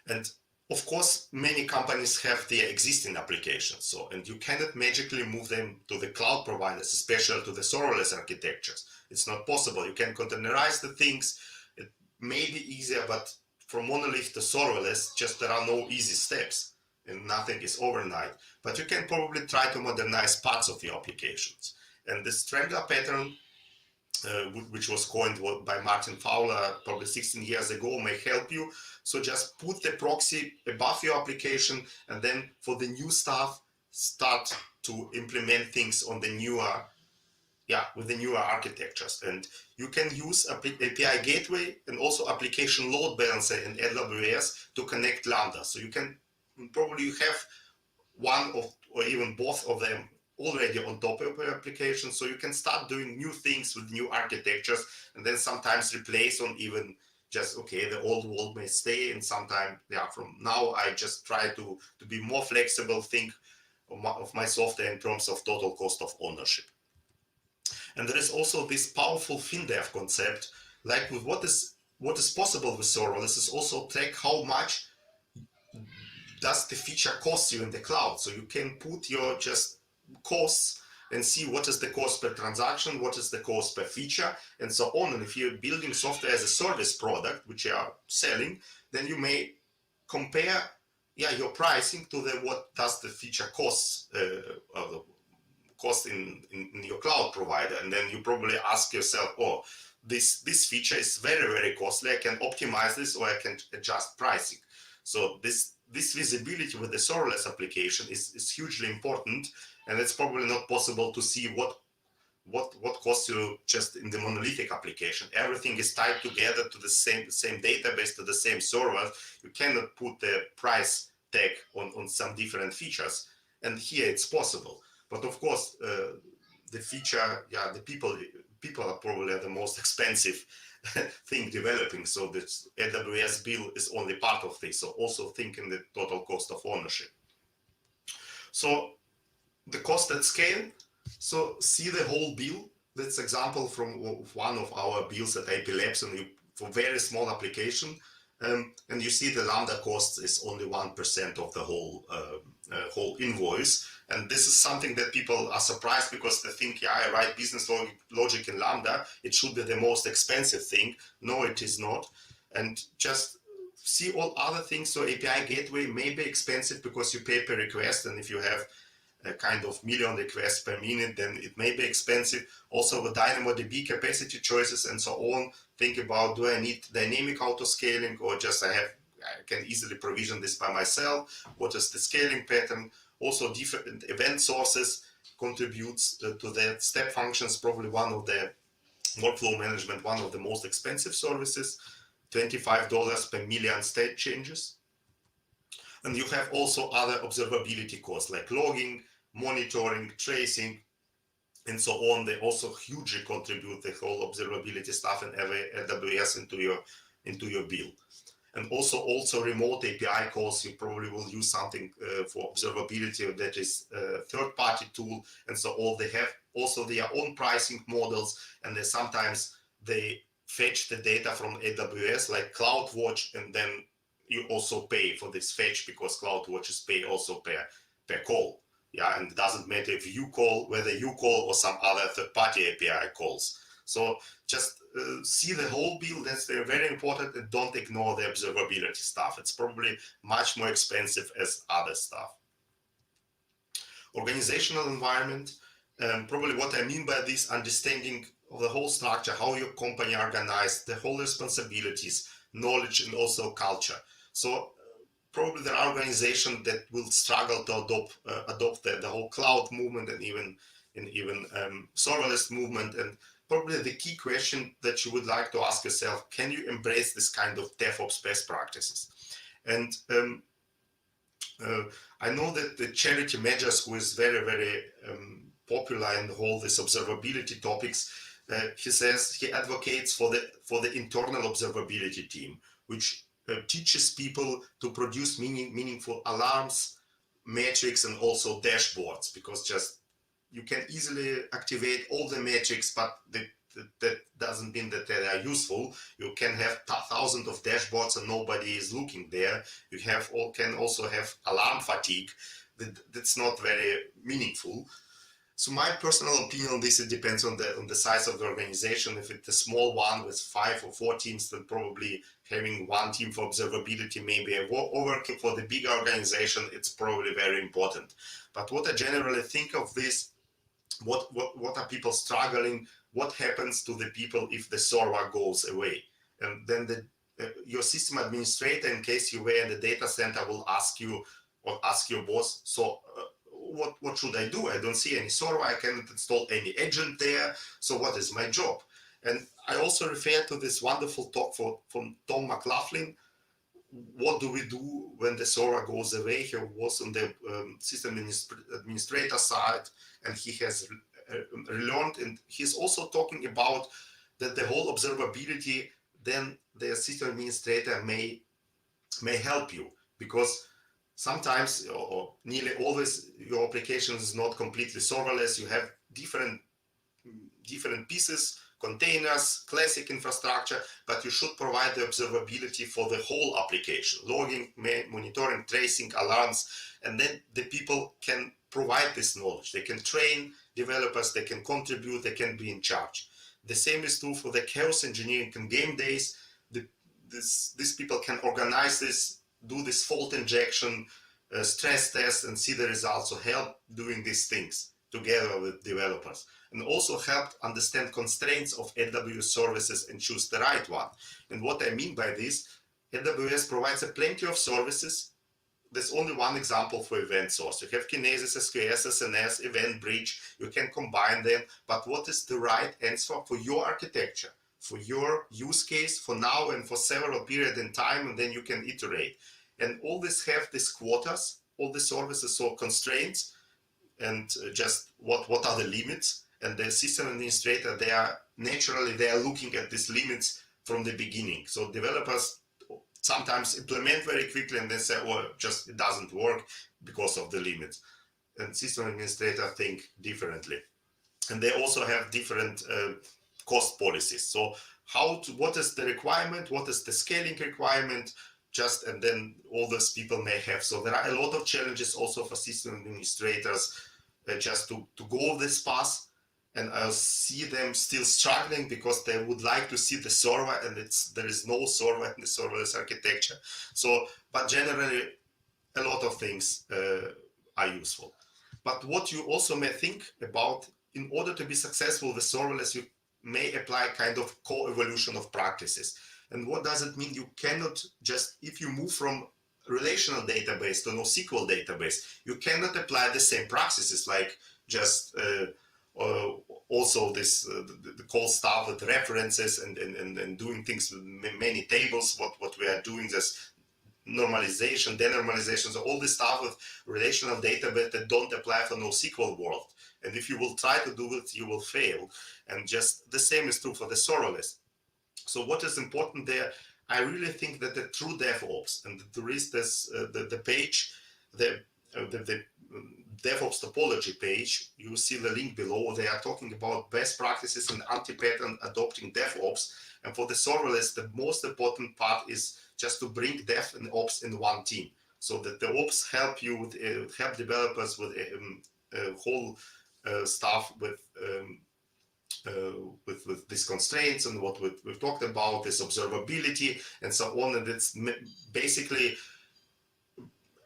And of course, many companies have their existing applications, so, and you cannot magically move them to the cloud providers, especially to the serverless architectures. It's not possible. You can containerize the things. It may be easier, but from monolith to serverless, just there are no easy steps, and nothing is overnight. But you can probably try to modernize parts of your applications. And the Strangler pattern, which was coined by Martin Fowler probably 16 years ago, may help you. So just put the proxy above your application, and then for the new stuff, start to implement things on the newer, with the newer architectures. And you can use API Gateway and also application load balancer in AWS to connect Lambda. So you can probably have one of, or even both of them already on top of your application. So you can start doing new things with new architectures, and then sometimes replace on even just, okay, the old world may stay, and sometimes, from now I just try to be more flexible, think of my software in terms of total cost of ownership. And there is also this powerful FinDev concept, like with what is possible with serverless is also track how much does the feature cost you in the cloud. So you can put your just costs and see what is the cost per transaction, what is the cost per feature, and so on. And if you're building software as a service product, which you are selling, then you may compare your pricing to what does the feature cost in your cloud provider. And then you probably ask yourself, this feature is very, very costly. I can optimize this, or I can adjust pricing. So this visibility with the serverless application is hugely important, and it's probably not possible to see what costs you just in the monolithic application. Everything is tied together to the same database, to the same server. You cannot put the price tag on some different features, and here it's possible. But of course, the feature, the people are probably the most expensive thing developing. So this AWS bill is only part of this. So also think in the total cost of ownership. So the cost at scale. So see the whole bill. That's example from one of our bills at ip.labs, and for very small application. And you see the Lambda cost is only 1% of the whole invoice. And this is something that people are surprised, because they think, I write business logic in Lambda, it should be the most expensive thing. No, it is not. And just see all other things. So API Gateway may be expensive because you pay per request, and if you have a kind of million requests per minute, then it may be expensive. Also with DynamoDB capacity choices and so on, think about, do I need dynamic autoscaling, or just I can easily provision this by myself? What is the scaling pattern? Also different event sources contributes to that. Step functions, probably one of the workflow management, one of the most expensive services, $25 per million state changes. And you have also other observability costs like logging, monitoring, tracing, and so on. They also hugely contribute the whole observability stuff and AWS into your bill. And also remote API calls. You probably will use something for observability that is a third-party tool, and so all they have also their own pricing models, and sometimes they fetch the data from AWS like CloudWatch, and then you also pay for this fetch because CloudWatches pay also per call. Yeah, and it doesn't matter if you call, whether you call or some other third-party API calls. So just see the whole bill. That's very important, and don't ignore the observability stuff. It's probably much more expensive as other stuff. Organizational environment, probably what I mean by this, understanding of the whole structure, how your company organized, the whole responsibilities, knowledge, and also culture. So probably there are organizations that will struggle to adopt the whole cloud movement and even serverless movement. And probably the key question that you would like to ask yourself: can you embrace this kind of DevOps best practices? And I know that the charity Measures, who is very popular in all these observability topics, he says he advocates for the internal observability team, which teaches people to produce meaningful alarms, metrics, and also dashboards, because just you can easily activate all the metrics, but that doesn't mean that they are useful. You can have thousands of dashboards and nobody is looking there. You can also have alarm fatigue. That's not very meaningful. So my personal opinion on this, it depends on the size of the organization. If it's a small one with 5 or 4 teams, then probably having one team for observability may be overkill. For the bigger organization, it's probably very important. But what I generally think of this, what are people struggling? What happens to the people if the server goes away? And then your system administrator, in case you were in the data center, will ask you or ask your boss, so what should I do? I don't see any server, I cannot install any agent there, so what is my job? And I also refer to this wonderful talk from Tom McLaughlin. What do we do when the server goes away? He was on the system administrator side, and he has relearned, and he's also talking about that the whole observability, then the system administrator may help you, because sometimes or nearly always your application is not completely serverless. You have different pieces, containers, classic infrastructure, but you should provide the observability for the whole application, logging, monitoring, tracing, alarms, and then the people can provide this knowledge. They can train developers, they can contribute, they can be in charge. The same is true for the chaos engineering and game days. These people can organize this, do this fault injection, stress test, and see the results, so help doing these things together with developers, and also help understand constraints of AWS services and choose the right one. And what I mean by this, AWS provides a plenty of services. There's only one example for event source. You have Kinesis, SQS, SNS, Event Bridge. You can combine them, but what is the right answer for your architecture, for your use case, for now and for several period in time, and then you can iterate. And all this have these quotas, all the services, so constraints, and just what are the limits. And the system administrator, they are looking at these limits from the beginning. So developers sometimes implement very quickly and then say, oh, just it doesn't work because of the limits. And system administrator think differently. And they also have different cost policies. So what is the requirement? What is the scaling requirement? And then all those people may have. So there are a lot of challenges also for system administrators just to go this path. And I see them still struggling because they would like to see the server, and there is no server in the serverless architecture. So, but generally, a lot of things are useful. But what you also may think about, in order to be successful with serverless, you may apply kind of coevolution of practices. And what does it mean? You cannot just, if you move from relational database to NoSQL database, you cannot apply the same practices, like just also this the call stuff with references and doing things with many tables. What we are doing, this normalization, denormalization, so all this stuff with relational database that don't apply for NoSQL world. And if you will try to do it, you will fail. And just the same is true for the serverless. So what is important there? I really think that the true DevOps, and there is this the page, the DevOps topology page, you see the link below. They are talking about best practices and anti-pattern adopting DevOps. And for the serverless, the most important part is just to bring Dev and Ops in one team, so that the Ops help you with help developers with whole stuff with these constraints and what we've talked about, this observability and so on. And it's basically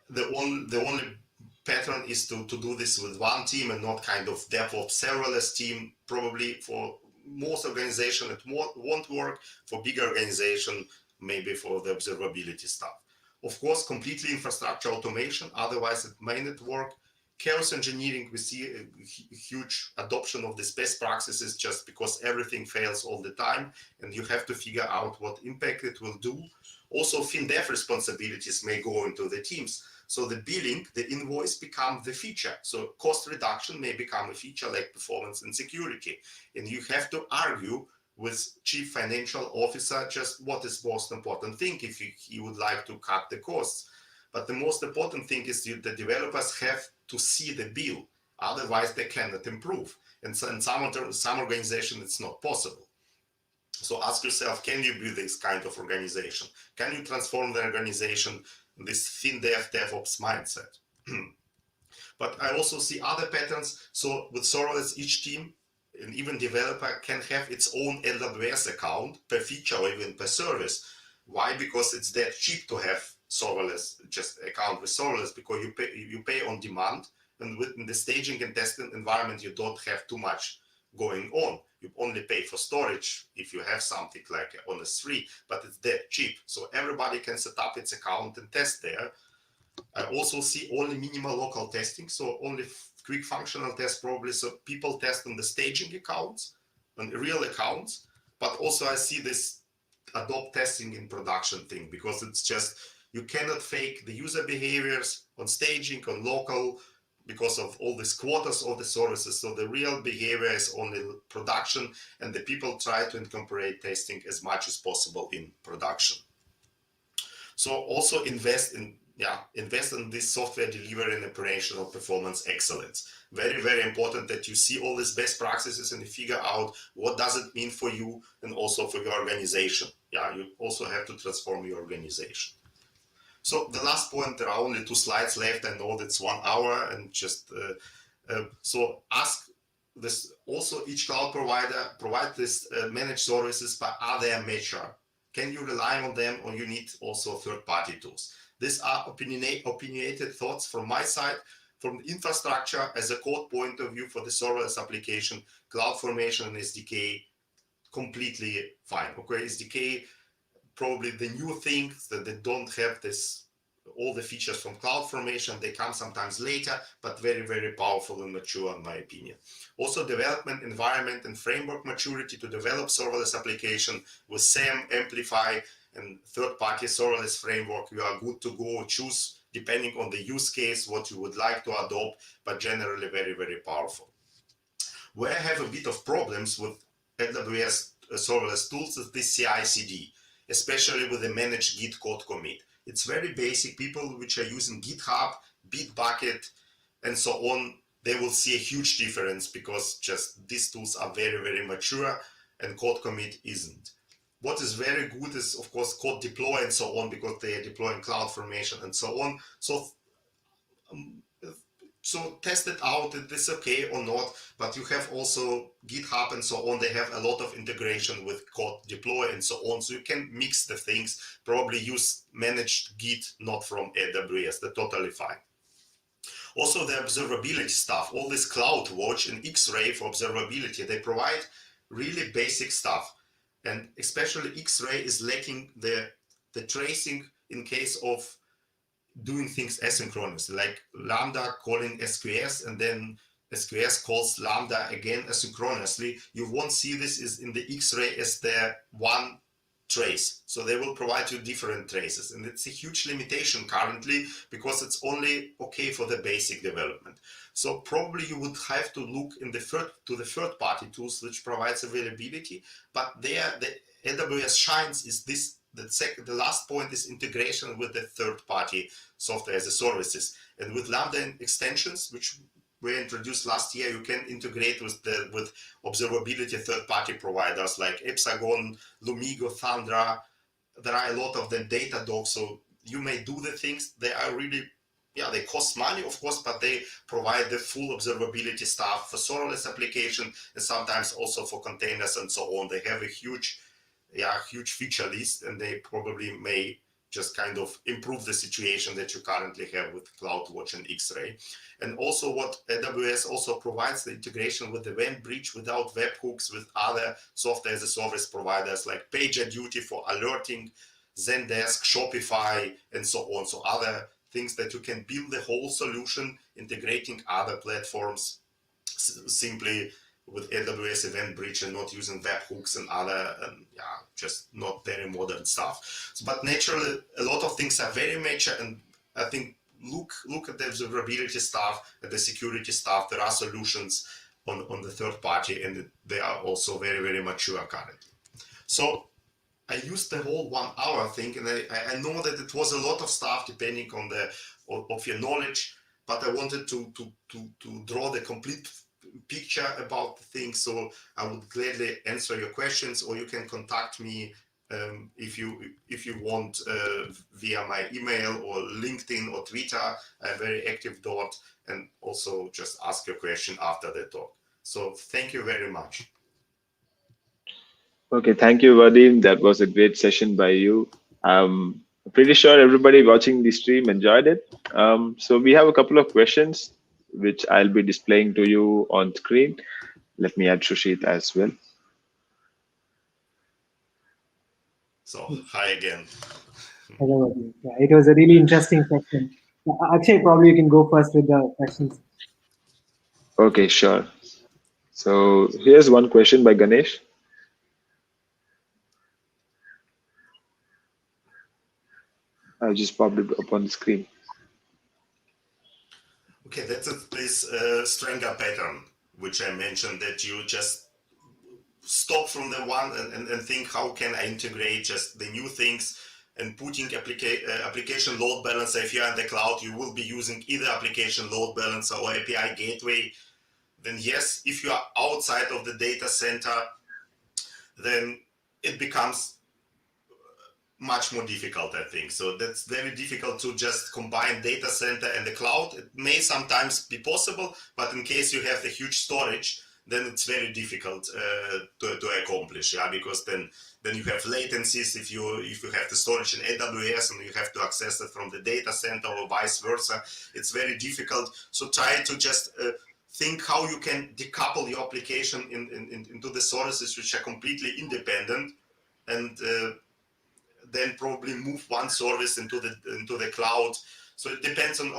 the only pattern is to do this with one team and not kind of DevOps serverless team. Probably for most organization it won't work. For bigger organization, maybe for the observability stuff. Of course, completely infrastructure automation, otherwise it may not work. Chaos engineering, we see a huge adoption of these best practices just because everything fails all the time and you have to figure out what impact it will do. Also, FinDev responsibilities may go into the teams. So the billing, the invoice becomes the feature. So cost reduction may become a feature like performance and security. And you have to argue with chief financial officer just what is most important thing if he would like to cut the costs. But the most important thing is the developers have to see the bill, otherwise they cannot improve. And so in some organization, it's not possible. So ask yourself, can you be this kind of organization? Can you transform the organization in this FinDev DevOps mindset? But I also see other patterns. So with serverless, each team and even developer can have its own AWS account per feature or even per service. Why? Because it's that cheap to have serverless, just account with serverless, because you pay on demand, and within the staging and testing environment you don't have too much going on. You only pay for storage if you have something like on S3, but it's that cheap, so everybody can set up its account and test there. I also see only minimal local testing, so only quick functional tests probably, so people test on the staging accounts, on real accounts, but also I see this adopt testing in production thing, because it's just, you cannot fake the user behaviors on staging, on local, because of all these quotas of the services. So the real behavior is only production, and the people try to incorporate testing as much as possible in production. So also invest in this software delivery and operational performance excellence. Very, very important that you see all these best practices and you figure out what does it mean for you and also for your organization. Yeah, you also have to transform your organization. So the last point, there are only 2 slides left. I know that's 1 hour, and just so ask this. Also, each cloud provider provide this managed services, but are they mature? Can you rely on them, or you need also third-party tools? These are opinionated thoughts from my side. From the infrastructure as a code point of view for the serverless application, CloudFormation and SDK completely fine. Okay, SDK probably the new things that they don't have this, all the features from CloudFormation, they come sometimes later, but very, very powerful and mature in my opinion. Also development environment and framework maturity to develop serverless application with SAM, Amplify, and third-party serverless framework. You are good to go. Choose depending on the use case what you would like to adopt, but generally very, very powerful. Where I have a bit of problems with AWS serverless tools is this CI/CD, especially with the managed Git code commit. It's very basic. People which are using GitHub, Bitbucket, and so on, they will see a huge difference because just these tools are very, very mature and code commit isn't. What is very good is, of course, code deploy and so on, because they are deploying CloudFormation and so on. So test it out, if it's okay or not, but you have also GitHub and so on. They have a lot of integration with code deploy and so on. So you can mix the things, probably use managed Git, not from AWS, they're totally fine. Also the observability stuff, all this CloudWatch and X-Ray for observability, they provide really basic stuff. And especially X-Ray is lacking the tracing in case of doing things asynchronously, like Lambda calling SQS and then SQS calls Lambda again asynchronously. You won't see this is in the X-Ray as their one trace. So they will provide you different traces. And it's a huge limitation currently because it's only okay for the basic development. So probably you would have to look in the third-party tools which provides availability, but there the AWS shines is this the last point is integration with the third-party software as a services. And with Lambda extensions, which were introduced last year, you can integrate with observability third-party providers like Hexagon, Lumigo, Thundra. There are a lot of them, Datadog. So you may do the things. They are really, they cost money, of course, but they provide the full observability stuff for serverless application and sometimes also for containers and so on. They have a huge feature list, and they probably may just kind of improve the situation that you currently have with CloudWatch and X-Ray. And also what AWS also provides, the integration with the event bridge without webhooks with other software as a service providers like PagerDuty for alerting, Zendesk, Shopify, and so on. So other things that you can build the whole solution, integrating other platforms simply with AWS Event Bridge and not using webhooks and other, just not very modern stuff. But naturally, a lot of things are very mature, and I think look at the observability stuff, at the security stuff. There are solutions on the third party, and they are also very, very mature currently. So I used the whole 1 hour thing, and I know that it was a lot of stuff depending on of your knowledge, but I wanted to draw the complete picture about the thing. So I would gladly answer your questions, or you can contact me if you want via my email or LinkedIn or Twitter. I'm very active dot, and also just ask your question after the talk. So thank you very much. Okay, thank you, Vadym. That was a great session by you. I'm pretty sure everybody watching the stream enjoyed it. So we have a couple of questions which I'll be displaying to you on screen. Let me add Shushit as well. So hi again. Hello. Yeah, it was a really interesting session. Akshay, probably you can go first with the questions. Okay, sure. So here's one question by Ganesh. I just popped it up on the screen. Okay, that's this Stranger pattern, which I mentioned, that you just stop from the one and think, how can I integrate just the new things, and putting application load balancer. If you're in the cloud, you will be using either application load balancer or API gateway. Then yes, if you are outside of the data center, then it becomes much more difficult, I think. So that's very difficult to just combine data center and the cloud. It may sometimes be possible, but in case you have the huge storage, then it's very difficult to accomplish, because then you have latencies if you have the storage in AWS and you have to access it from the data center or vice versa. It's very difficult. So try to just think how you can decouple your application into the services which are completely independent, and then probably move one service into the cloud. So it depends on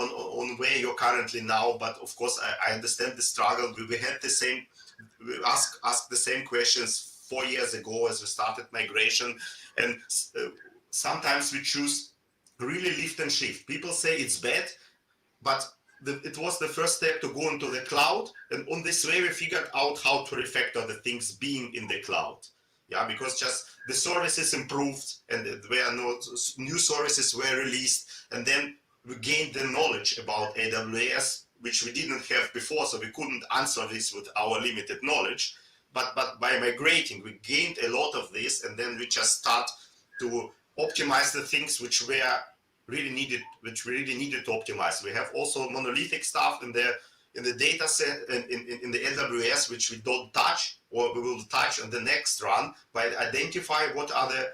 where you're currently now. But of course, I understand the struggle. We had the same, we asked the same questions 4 years ago as we started migration, and sometimes we choose really lift and shift. People say it's bad, but it was the first step to go into the cloud, and on this way we figured out how to refactor the things being in the cloud. Because just the services improved, and there no new services were released, and then we gained the knowledge about AWS, which we didn't have before, so we couldn't answer this with our limited knowledge. But by migrating, we gained a lot of this, and then we just start to optimize the things which we really needed to optimize. We have also monolithic stuff in the data set in the AWS, which we don't touch, or we will touch on the next run, by identify what are the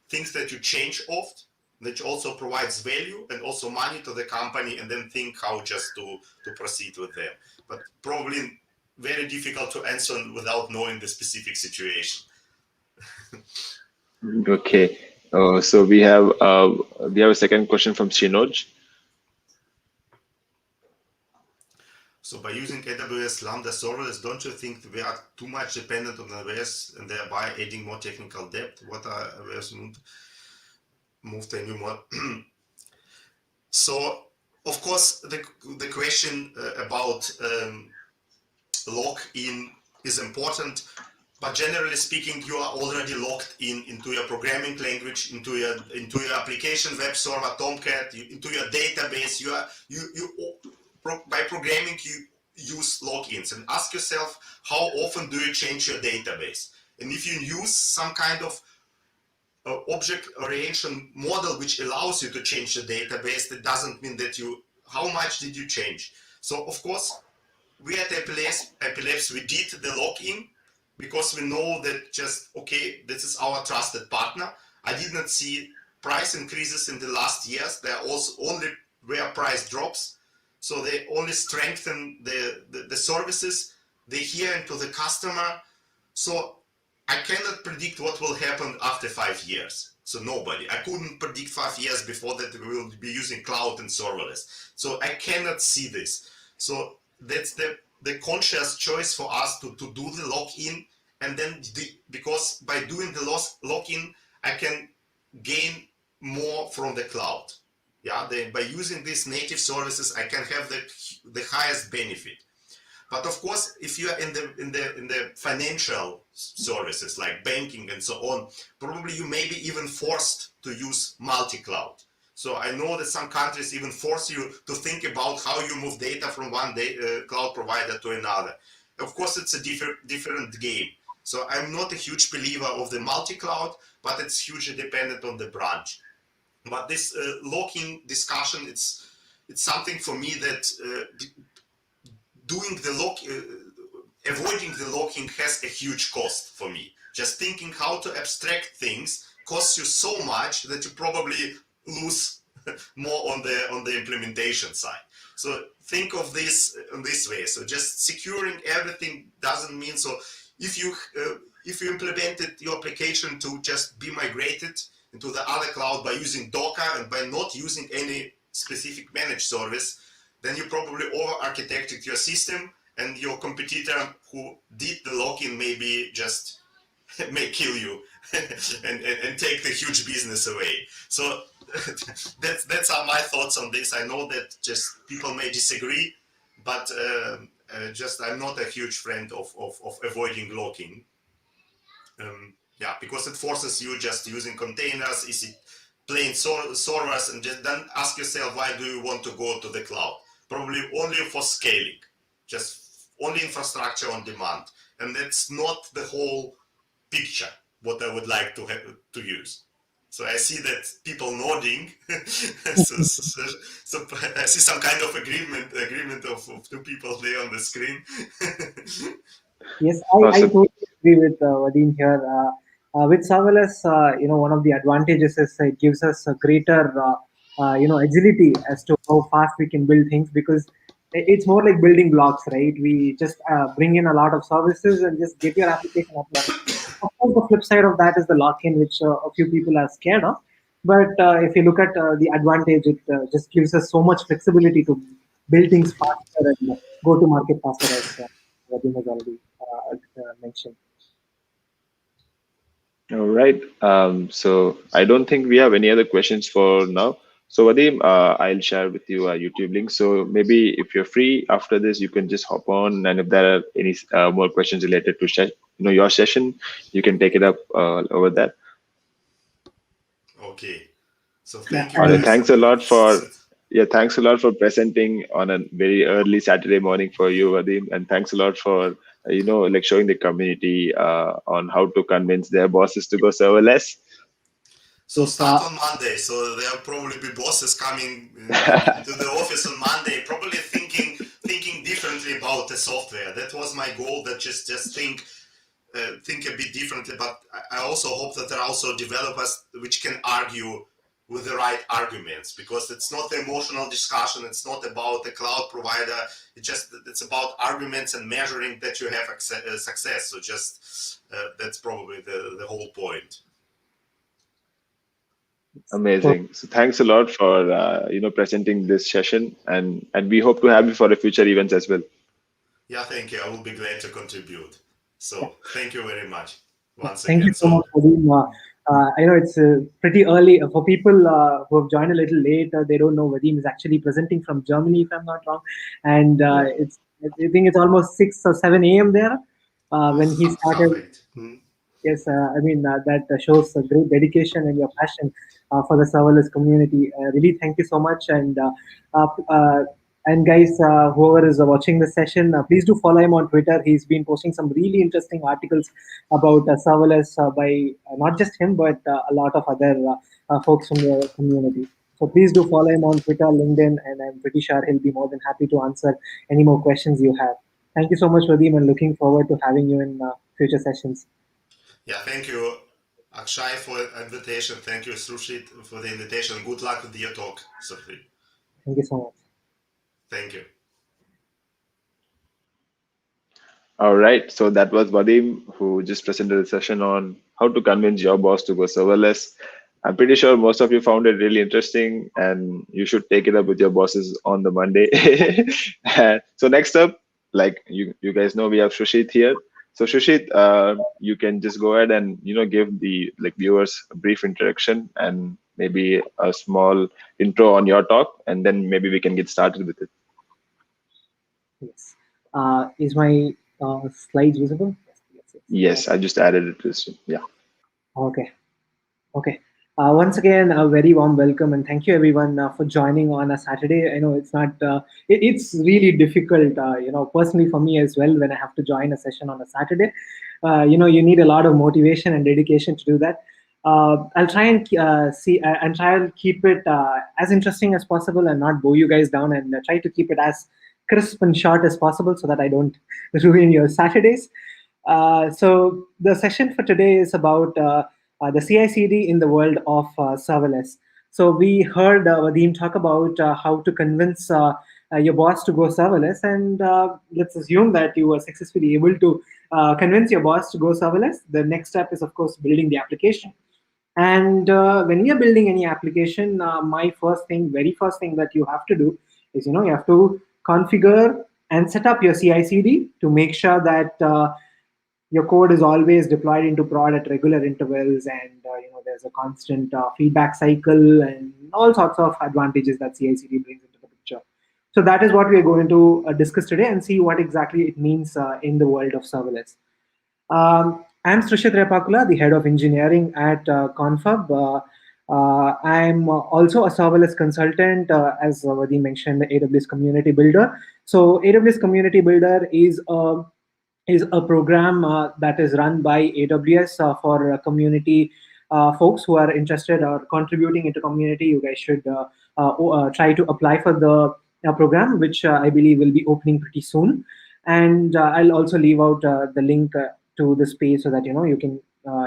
things that you change off, that also provides value and also money to the company, and then think how just to proceed with them. But probably very difficult to answer without knowing the specific situation. Okay. So we have a second question from Shinoj. So by using AWS Lambda serverless, don't you think we are too much dependent on AWS and thereby adding more technical depth? What are AWS move to a new model? So, of course, the question about lock-in is important. but generally speaking, you are already logged into your programming language, into your application web server, Tomcat, into your database. By programming, you use logins, and ask yourself, how often do you change your database? And if you use some kind of object orientation model which allows you to change the database, that doesn't mean that how much did you change? So of course, we at ip.labs, we did the login because we know that this is our trusted partner. I did not see price increases in the last years. There are also only where price drops. So they only strengthen the services. They hear into the customer. So I cannot predict what will happen after 5 years. So I couldn't predict 5 years before that we will be using cloud and serverless. So I cannot see this. So that's the conscious choice for us to do the login, and then because by doing the login, I can gain more from the cloud. Yeah, by using these native services, I can have the highest benefit. But of course, if you are in the financial services like banking and so on, probably you may be even forced to use multi-cloud. So I know that some countries even force you to think about how you move data from one cloud provider to another. Of course, it's a different game. So I'm not a huge believer of the multi-cloud, but it's hugely dependent on the branch. But this locking discussion, it's something for me that avoiding the locking has a huge cost for me. Just thinking how to abstract things costs you so much that you probably lose more on the implementation side. So think of this in this way. So just securing everything doesn't mean, so if you implemented your application to just be migrated into the other cloud by using Docker and by not using any specific managed service, then you probably over-architected your system, and your competitor who did the login maybe just may kill you and take the huge business away. So that's my thoughts on this. I know that just people may disagree, but I'm not a huge friend of avoiding locking. Yeah, because it forces you just using containers, is it plain servers, and just then ask yourself, why do you want to go to the cloud? Probably only for scaling, just only infrastructure on demand. And that's not the whole picture, what I would like to use. So I see that people nodding. so I see some kind of agreement of two people there on the screen. Yes, Awesome. I totally agree with Vadym here. With serverless, one of the advantages is it gives us a greater, agility as to how fast we can build things, because it's more like building blocks, right? We just bring in a lot of services and just get your application up and running. Of course, the flip side of that is the lock-in, which a few people are scared of. But if you look at the advantage, it just gives us so much flexibility to build things faster and go to market faster, as Vadym has already mentioned. All right. So I don't think we have any other questions for now. So Vadym, I'll share with you a YouTube link. So maybe if you're free after this, you can just hop on, and if there are any more questions related to your session, you can take it up over there. Okay. So thank you. All right. Thanks a lot for presenting on a very early Saturday morning for you, Vadym, and thanks a lot for showing the community on how to convince their bosses to go serverless. So start on Monday. So there will probably be bosses coming to the office on Monday, probably thinking differently about the software. That was my goal. That just think a bit differently. But I also hope that there are also developers which can argue with the right arguments, because it's not the emotional discussion. It's not about the cloud provider. It's about arguments and measuring that you have success. So just that's probably the whole point. Amazing. So thanks a lot for presenting this session, and we hope to have you for the future events as well. Yeah, thank you. I will be glad to contribute. So thank you very much once again. Thank you so much, Vadym. I know it's pretty early for people who have joined a little late. They don't know Vadym is actually presenting from Germany, if I'm not wrong, and I think it's almost 6 or 7 a.m. there when he started. Yes, I mean, that shows a great dedication and your passion for the serverless community. Really, thank you so much. Uh, uh, and guys, whoever is watching this session, please do follow him on Twitter. He's been posting some really interesting articles about serverless by not just him, but a lot of other folks from the community. So please do follow him on Twitter, LinkedIn, and I'm pretty sure he'll be more than happy to answer any more questions you have. Thank you so much, Vadim, and looking forward to having you in future sessions. Yeah, thank you, Akshay, for the invitation. Thank you, Srushit, for the invitation. Good luck with your talk, Sophie. Thank you so much. Thank you. All right. So that was Vadym, who just presented a session on how to convince your boss to go serverless. I'm pretty sure most of you found it really interesting, and you should take it up with your bosses on the Monday. So next up, like you guys know, we have Shushit here. So Shushit, you can just go ahead and give the viewers a brief introduction and maybe a small intro on your talk, and then maybe we can get started with it. Yes. Is my slides visible? Yes. Yes, I just added it to this. Yeah. Okay. Okay. Once again, a very warm welcome and thank you everyone for joining on a Saturday. I know it's not, it's really difficult, personally for me as well when I have to join a session on a Saturday. You need a lot of motivation and dedication to do that. I'll try and and try and keep it as interesting as possible and not bow you guys down, and try to keep it as crisp and short as possible so that I don't ruin your Saturdays. So the session for today is about the CI/CD in the world of serverless. So we heard Vadym talk about how to convince your boss to go serverless, and let's assume that you were successfully able to convince your boss to go serverless. The next step is, of course, building the application. And when we are building any application, my very first thing that you have to do is, you have to configure and set up your CI/CD to make sure that your code is always deployed into prod at regular intervals, and there's a constant feedback cycle and all sorts of advantages that CI/CD brings into the picture. So that is what we are going to discuss today and see what exactly it means in the world of serverless. I'm Srishit Repakula, the head of engineering at Confab. I'm also a serverless consultant, as Vadym mentioned, the AWS Community Builder. So AWS Community Builder is a program that is run by AWS for community folks who are interested or contributing into community. You guys should try to apply for the program, which I believe will be opening pretty soon. And I'll also leave out the link to this page so that you can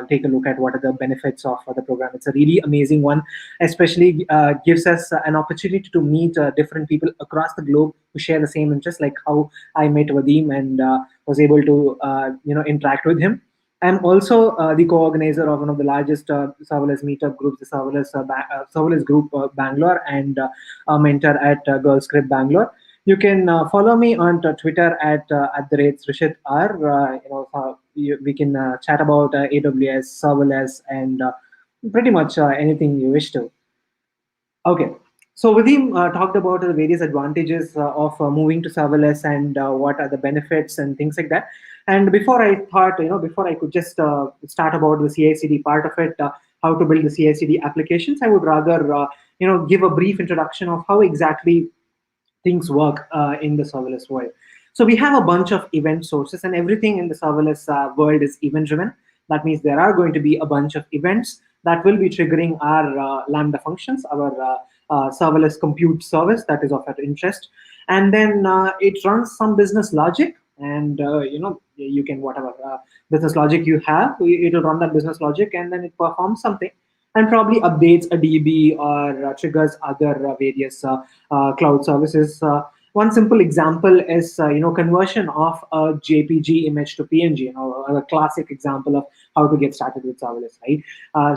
take a look at what are the benefits of the program. It's a really amazing one, especially gives us an opportunity to meet different people across the globe who share the same interests, like how I met Vadym and was able to interact with him. I'm also the co-organizer of one of the largest serverless meetup groups, the Serverless Group Bangalore, and a mentor at GirlScript Bangalore. You can follow me on Twitter at the rate Srishit R. We can chat about AWS, serverless, and pretty much anything you wish to. Okay. So Vadim talked about the various advantages of moving to serverless and what are the benefits and things like that. And before I could just start about the CI/CD part of it, how to build the CI/CD applications, I would rather give a brief introduction of how exactly things work in the serverless world. So we have a bunch of event sources, and everything in the serverless world is event driven. That means there are going to be a bunch of events that will be triggering our Lambda functions, our serverless compute service that is of our interest. And then it runs some business logic, and you can, whatever business logic you have, it will run that business logic, and then it performs something and probably updates a DB or triggers other various cloud services. One simple example is conversion of a JPG image to PNG. A classic example of how to get started with serverless, right?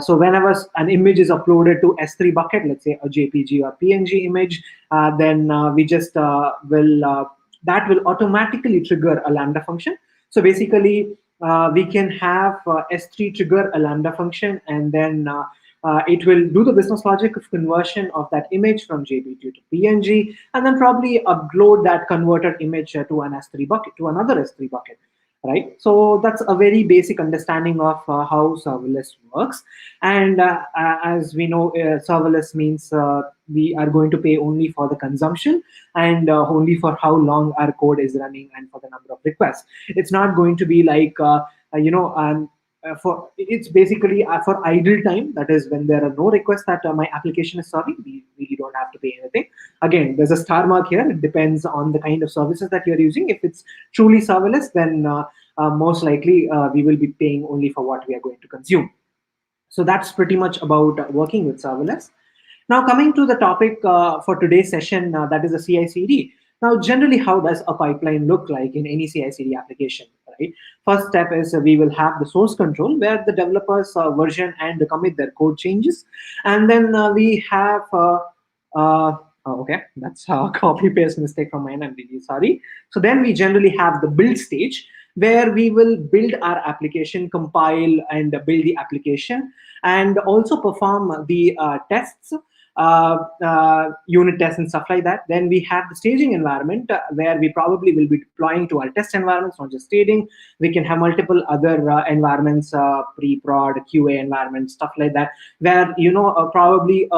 So whenever an image is uploaded to S3 bucket, let's say a JPG or PNG image, then we just will that will automatically trigger a Lambda function. So basically, we can have S3 trigger a Lambda function, and then it will do the business logic of conversion of that image from JPG to PNG, and then probably upload that converted image to an S3 bucket, to another S3 bucket. right? So that's a very basic understanding of how serverless works. And as we know, serverless means we are going to pay only for the consumption and only for how long our code is running and for the number of requests. It's not going to be like for it's basically for idle time. That is when there are no requests that my application is serving, we really don't have to pay anything. Again, there's a star mark here. It depends on the kind of services that you're using. If it's truly serverless, then most likely we will be paying only for what we are going to consume. So that's pretty much about working with serverless. Now, coming to the topic for today's session, that is the CI/CD. Now, generally, how does a pipeline look like in any CI/CD application? Right. First step is we will have the source control where the developers version and commit their code changes, and then we have okay, that's a copy paste mistake from mine. I'm really sorry. So then we generally have the build stage where we will build our application, compile and build the application, and also perform the tests, unit tests and stuff like that. Then we have the staging environment where we probably will be deploying to our test environments, not just staging. We can have multiple other environments, pre-prod, QA environments, stuff like that, where probably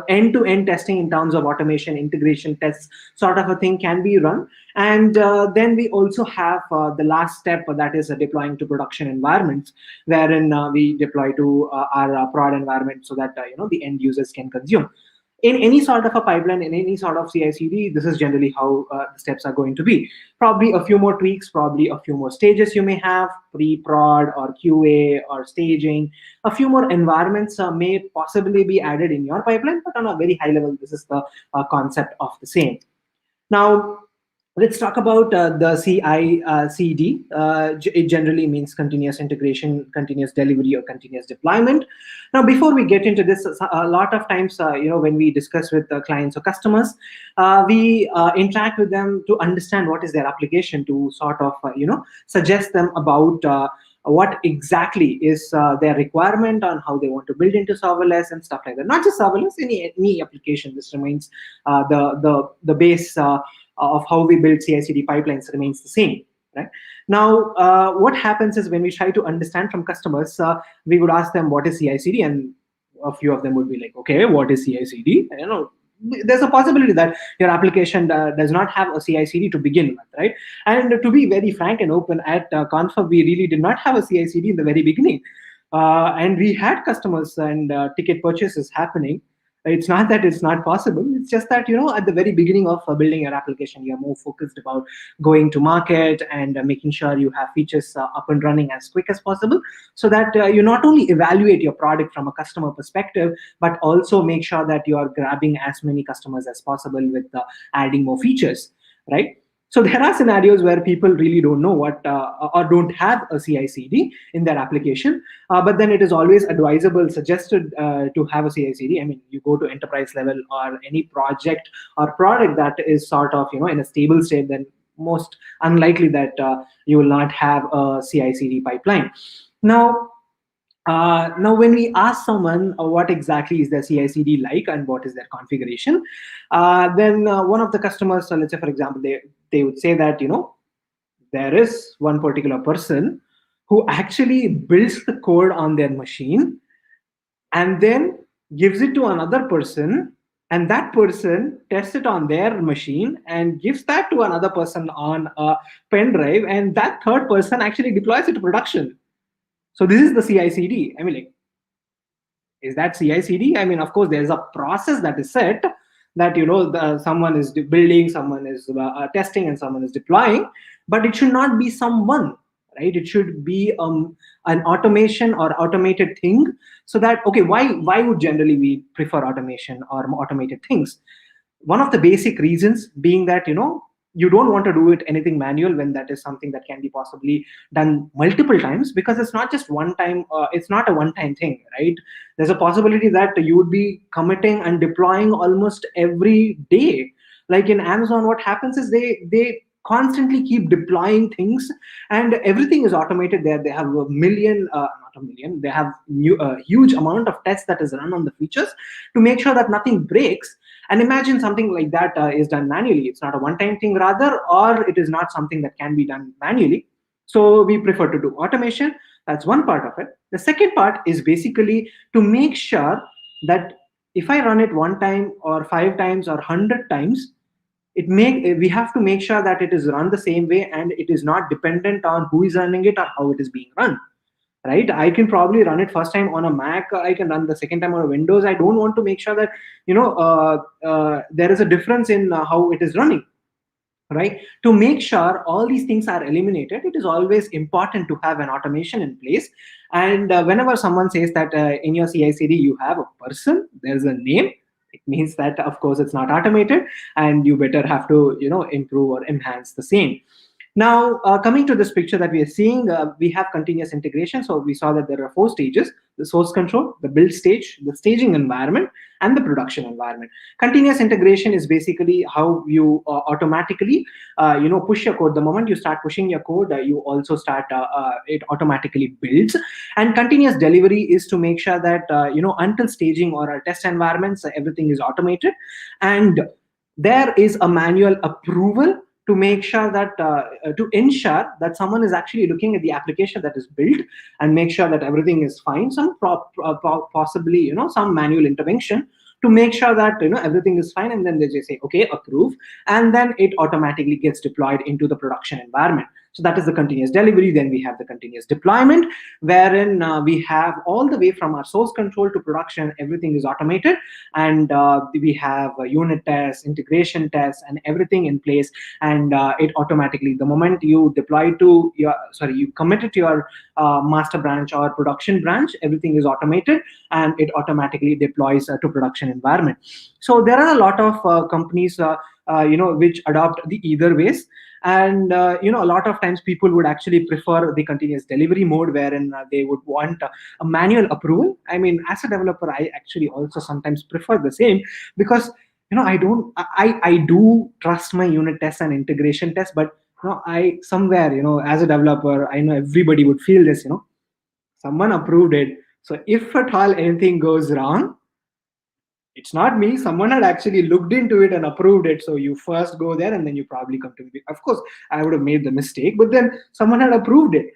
end-to-end testing in terms of automation, integration tests, sort of a thing can be run. And then we also have the last step, that is deploying to production environments, wherein we deploy to our prod environment so that the end users can consume. In any sort of a pipeline, in any sort of CI/CD, this is generally how the steps are going to be. Probably a few more tweaks, probably a few more stages you may have, pre-prod or QA or staging. A few more environments may possibly be added in your pipeline, but on a very high level, this is the concept of the same. Now, let's talk about the CI/CD. It generally means continuous integration, continuous delivery, or continuous deployment. Now, before we get into this, a lot of times, when we discuss with clients or customers, we interact with them to understand what is their application, to sort of, suggest them about what exactly is their requirement on how they want to build into serverless and stuff like that. Not just serverless, any application. This remains the base of how we build CI/CD pipelines remains the same. Right now, what happens is when we try to understand from customers, we would ask them what is CI/CD, and a few of them would be like, "Okay, what is CI/CD?" There's a possibility that your application does not have a CI/CD to begin with, right? And to be very frank and open, at Confirm, we really did not have a CI/CD in the very beginning, and we had customers and ticket purchases happening. It's not that it's not possible. It's just that, at the very beginning of building your application, you're more focused about going to market and making sure you have features up and running as quick as possible, so that you not only evaluate your product from a customer perspective, but also make sure that you are grabbing as many customers as possible with adding more features, right? So there are scenarios where people really don't know what or don't have a CI/CD in their application, but then it is always advisable, suggested to have a CI/CD. I mean, you go to enterprise level or any project or product that is sort of in a stable state, then most unlikely that you will not have a CI/CD pipeline. Now, when we ask someone what exactly is their CI/CD like and what is their configuration, then one of the customers, let's say for example, they would say that there is one particular person who actually builds the code on their machine and then gives it to another person, and that person tests it on their machine and gives that to another person on a pen drive, and that third person actually deploys it to production. So this is the CI/CD. I mean, like, is that CI/CD? I mean, of course, there's a process that is set that someone is building, someone is testing, and someone is deploying. But it should not be someone, right? It should be an automation or automated thing. So that, okay, why would generally we prefer automation or automated things? One of the basic reasons being that you don't want to do anything manual when that is something that can be possibly done multiple times, because it's not just one time. It's not a one-time thing, right? There's a possibility that you would be committing and deploying almost every day. Like in Amazon, what happens is they constantly keep deploying things, and everything is automated there. They have they have huge amount of tests that is run on the features to make sure that nothing breaks. And imagine something like that is done manually. It's not a one-time thing, rather, or it is not something that can be done manually. So we prefer to do automation. That's one part of it. The second part is basically to make sure that if I run it one time or 5 times or 100 times, we have to make sure that it is run the same way and it is not dependent on who is running it or how it is being run. Right? I can probably run it first time on a Mac. I can run the second time on a Windows. I don't want to make sure that there is a difference in how it is running. Right? To make sure all these things are eliminated, it is always important to have an automation in place. And whenever someone says that in your CI/CD you have a person, there's a name, it means that of course it's not automated, and you better have to improve or enhance the same. Now, coming to this picture that we are seeing, we have continuous integration. So we saw that there are 4 stages: the source control, the build stage, the staging environment, and the production environment. Continuous integration is basically how you automatically, push your code. The moment you start pushing your code, you also start, it automatically builds. And continuous delivery is to make sure that, until staging or test environments, everything is automated. And there is a manual approval to make sure that to ensure that someone is actually looking at the application that is built and make sure that everything is fine. Some possibly some manual intervention to make sure that everything is fine, and then they just say okay, approve, and then it automatically gets deployed into the production environment. So that is the continuous delivery. Then we have the continuous deployment, wherein we have all the way from our source control to production, everything is automated, and we have unit tests, integration tests, and everything in place. And it automatically, the moment you deploy to you commit it to your master branch or production branch, everything is automated, and it automatically deploys to production environment. So there are a lot of companies which adopt the either ways. And a lot of times people would actually prefer the continuous delivery mode, wherein they would want a manual approval. I mean, as a developer, I actually also sometimes prefer the same, because I do trust my unit tests and integration tests, but I somewhere, as a developer, I know everybody would feel this, someone approved it. So if at all anything goes wrong, it's not me. Someone had actually looked into it and approved it. So you first go there, and then you probably come to me. Of course, I would have made the mistake, but then someone had approved it,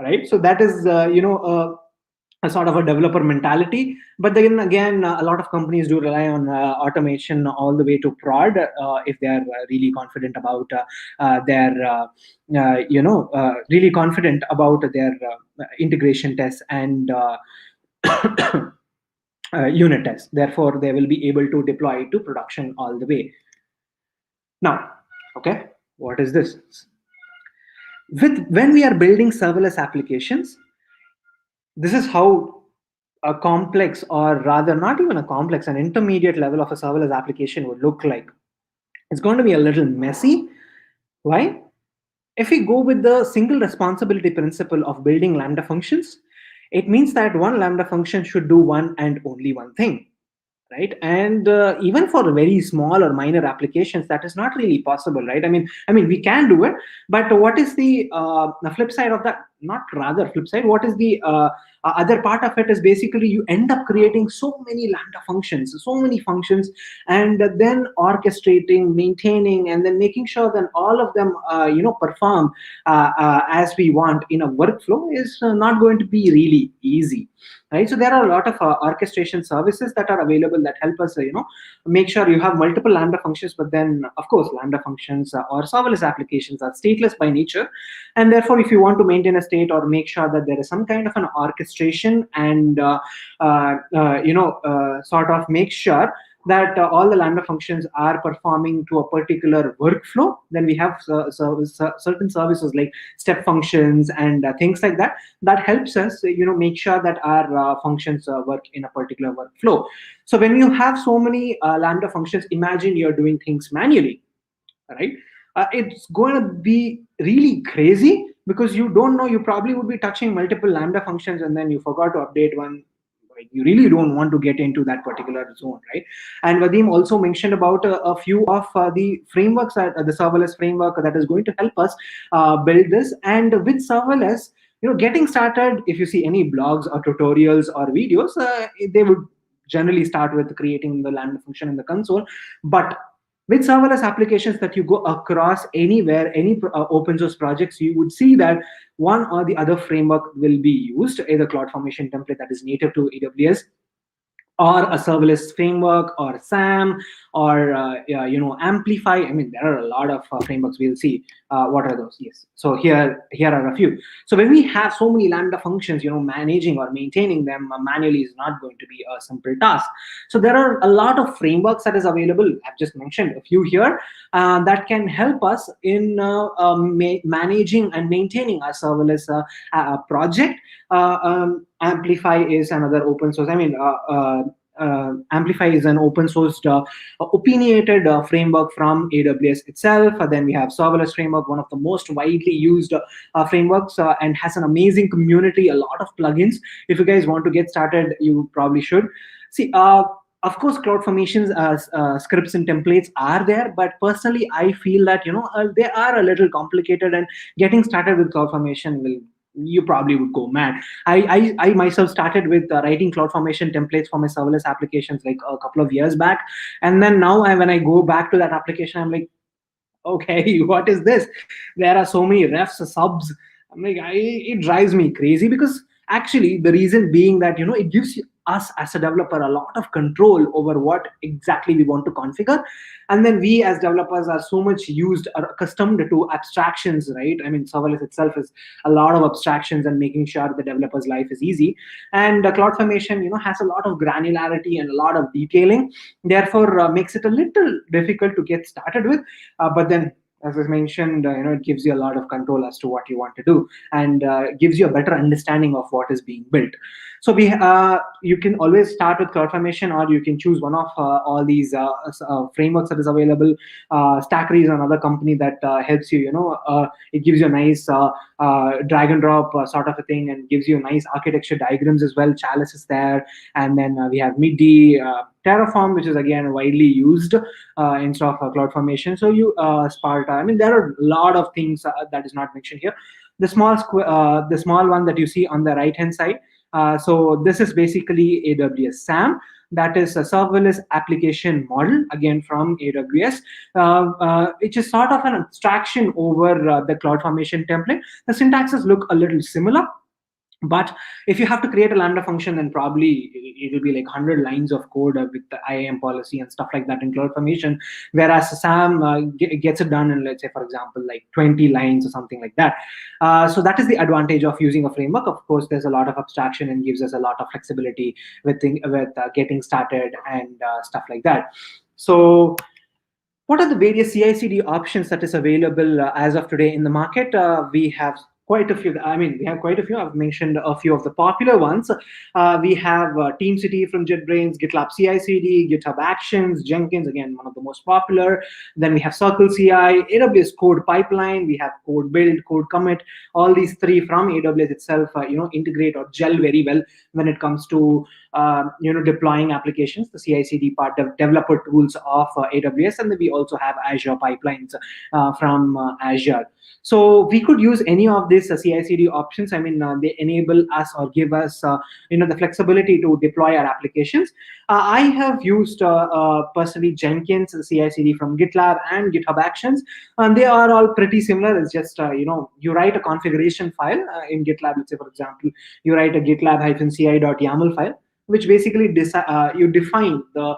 right? So that is, a sort of a developer mentality. But then again, a lot of companies do rely on automation all the way to prod if they are really confident about really confident about their integration tests and unit tests. Therefore, they will be able to deploy to production all the way. Now, okay, what is this? When we are building serverless applications, this is how a complex, or rather not even a complex, an intermediate level of a serverless application would look like. It's going to be a little messy. Why? If we go with the single responsibility principle of building Lambda functions, it means that one Lambda function should do one and only one thing, right? And even for very small or minor applications, that is not really possible, right? I mean, we can do it, but what is the flip side of that? Not rather flip side. What is the other part of it is basically you end up creating so many Lambda functions, and then orchestrating, maintaining, and then making sure that all of them, perform as we want in a workflow is not going to be really easy. Right, so there are a lot of orchestration services that are available that help us, make sure you have multiple Lambda functions. But then, of course, Lambda functions or serverless applications are stateless by nature, and therefore, if you want to maintain a state or make sure that there is some kind of an orchestration and sort of make sure that all the Lambda functions are performing to a particular workflow, then we have certain services like step functions and things like that helps us make sure that our functions work in a particular workflow. So when you have so many Lambda functions, imagine you're doing things manually, right? It's going to be really crazy, because you don't know, you probably would be touching multiple Lambda functions and then you forgot to update one. You really don't want to get into that particular zone, right? And Vadym also mentioned about a few of the frameworks, the serverless framework that is going to help us build this. And with serverless, getting started, if you see any blogs or tutorials or videos, they would generally start with creating the Lambda function in the console. But with serverless applications that you go across anywhere, any open source projects, you would see that one or the other framework will be used, either CloudFormation template that is native to AWS, or a serverless framework, or SAM, or Amplify. I mean, there are a lot of frameworks. We'll see what are those. Yes. So here are a few. So when we have so many Lambda functions, managing or maintaining them manually is not going to be a simple task. So there are a lot of frameworks that is available. I've just mentioned a few here that can help us in managing and maintaining our serverless project. Amplify is another open source. Amplify is an open sourced opinionated framework from AWS itself. Then we have Serverless Framework, one of the most widely used frameworks, and has an amazing community, a lot of plugins. If you guys want to get started, you probably should. See, of course, CloudFormation's scripts and templates are there, but personally, I feel that they are a little complicated, and getting started with CloudFormation you probably would go mad. I myself started with writing CloudFormation templates for my serverless applications like a couple of years back, and then now when I go back to that application, I'm like, okay, what is this? There are so many refs, subs. I'm like, it drives me crazy, because actually the reason being that it gives us as a developer a lot of control over what exactly we want to configure, and then we as developers are so much used or accustomed to abstractions, right? I mean, serverless itself is a lot of abstractions and making sure the developer's life is easy, and CloudFormation has a lot of granularity and a lot of detailing, therefore makes it a little difficult to get started with, but then, as I mentioned, it gives you a lot of control as to what you want to do, and gives you a better understanding of what is being built. So you can always start with CloudFormation, or you can choose one of all these frameworks that is available. Stackery is another company that helps you. It gives you a nice drag and drop sort of a thing, and gives you nice architecture diagrams as well. Chalice is there, and then we have MIDI. Terraform, which is again widely used instead of CloudFormation. So Sparta. I mean, there are a lot of things that is not mentioned here. The small one that you see on the right hand side. So this is basically AWS SAM. That is a serverless application model, again from AWS, which is sort of an abstraction over the CloudFormation template. The syntaxes look a little similar. But if you have to create a Lambda function, then probably it will be like 100 lines of code with the IAM policy and stuff like that in CloudFormation, whereas SAM gets it done in, let's say, for example, like 20 lines or something like that. So that is the advantage of using a framework. Of course, there's a lot of abstraction and gives us a lot of flexibility with getting started and stuff like that. So what are the various CI/CD options that is available as of today in the market? We have quite a few. I mean, we have quite a few. I've mentioned a few of the popular ones. We have TeamCity from JetBrains, GitLab CI/CD, GitHub Actions, Jenkins, again, one of the most popular. Then we have Circle CI, AWS Code Pipeline. We have Code Build, Code Commit. All these three from AWS itself, integrate or gel very well when it comes to deploying applications. The CI/CD part, the developer tools of AWS, and then we also have Azure pipelines from Azure. So we could use any of these CI/CD options. I mean, they enable us or give us, the flexibility to deploy our applications. I have used personally Jenkins CI/CD from GitLab and GitHub Actions, and they are all pretty similar. It's just you write a configuration file in GitLab. Let's say, for example, you write a GitLab-ci.yaml file, which basically you define the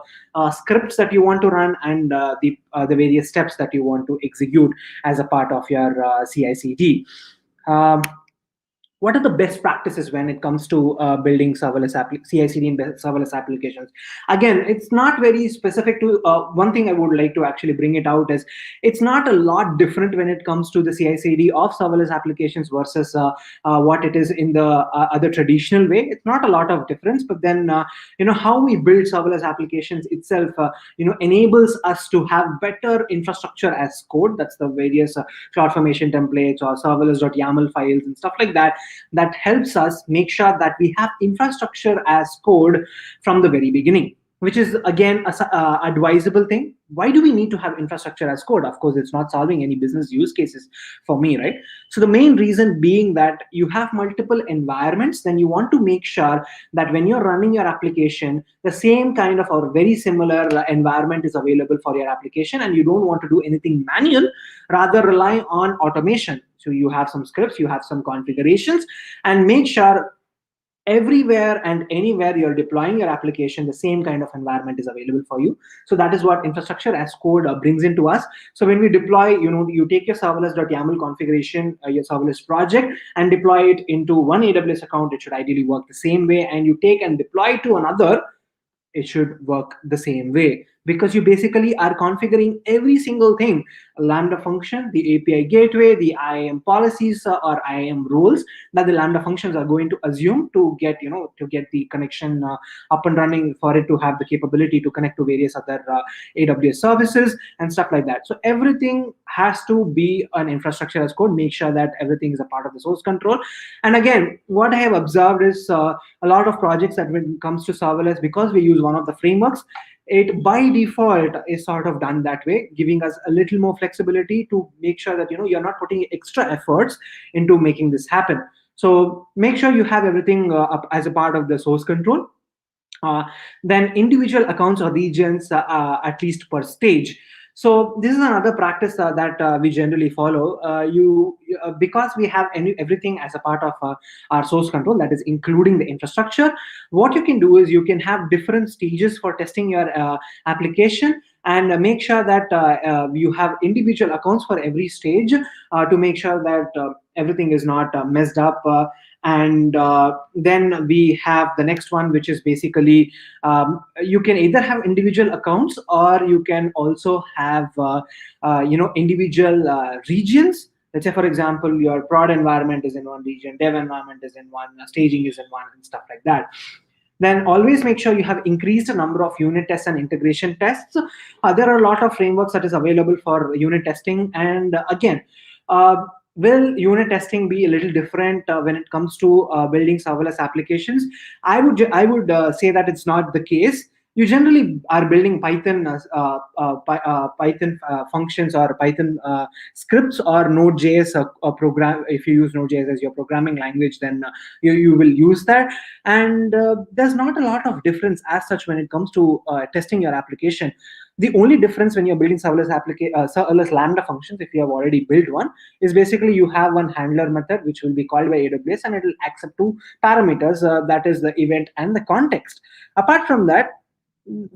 scripts that you want to run and the various steps that you want to execute as a part of your CI/CD. What are the best practices when it comes to building serverless CI/CD in serverless applications? Again, it's not very specific to one thing I would like to actually bring it out is it's not a lot different when it comes to the CI/CD of serverless applications versus what it is in the other traditional way. It's not a lot of difference, but then how we build serverless applications itself enables us to have better infrastructure as code. That's the various CloudFormation templates or serverless.yaml files and stuff like that. That helps us make sure that we have infrastructure as code from the very beginning. which is again a advisable thing. Why do we need to have infrastructure as code? Of course, it's not solving any business use cases for me, right? So the main reason being that you have multiple environments, then you want to make sure that when you're running your application, the same kind of or very similar environment is available for your application, and you don't want to do anything manual, rather rely on automation. So you have some scripts, you have some configurations, and make sure everywhere and anywhere you're deploying your application, the same kind of environment is available for you. So that is what infrastructure as code brings into us. So when we deploy, you take your serverless.yaml configuration, your serverless project, and deploy it into one AWS account. It should ideally work the same way. And you take and deploy to another, it should work the same way, because you basically are configuring every single thing: Lambda function, the API gateway, the IAM policies or IAM rules that the Lambda functions are going to assume to get the connection up and running, for it to have the capability to connect to various other AWS services and stuff like that. So everything has to be an infrastructure as code. Make sure that everything is a part of the source control. And again, what I have observed is a lot of projects that when it comes to serverless, because we use one of the frameworks, it by default is sort of done that way, giving us a little more flexibility to make sure that you're not putting extra efforts into making this happen. So make sure you have everything up as a part of the source control. Then individual accounts or regions, at least per stage. So this is another practice that we generally follow. Because we have everything as a part of our source control, that is including the infrastructure, what you can do is you can have different stages for testing your application, and make sure that you have individual accounts for every stage to make sure that everything is not messed up. And then we have the next one, which is basically you can either have individual accounts, or you can also have individual regions. Let's say, for example, your prod environment is in one region, dev environment is in one, staging is in one, and stuff like that. Then always make sure you have increased the number of unit tests and integration tests. There are a lot of frameworks that is available for unit testing. And again, will unit testing be a little different when it comes to building serverless applications? I would say that it's not the case. You generally are building Python Python functions or Python scripts or Node.js program. If you use Node.js as your programming language, then you will use that. And there's not a lot of difference as such when it comes to testing your application. The only difference when you're building serverless Lambda functions, if you have already built one, is basically you have one handler method which will be called by AWS, and it will accept two parameters, that is the event and the context. Apart from that,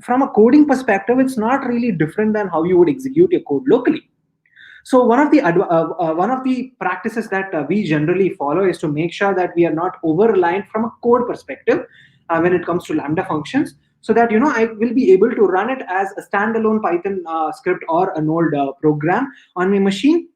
from a coding perspective, it's not really different than how you would execute your code locally. So one of the practices that we generally follow is to make sure that we are not over-reliant from a code perspective when it comes to Lambda functions, so that I will be able to run it as a standalone Python script or a Node program on my machine.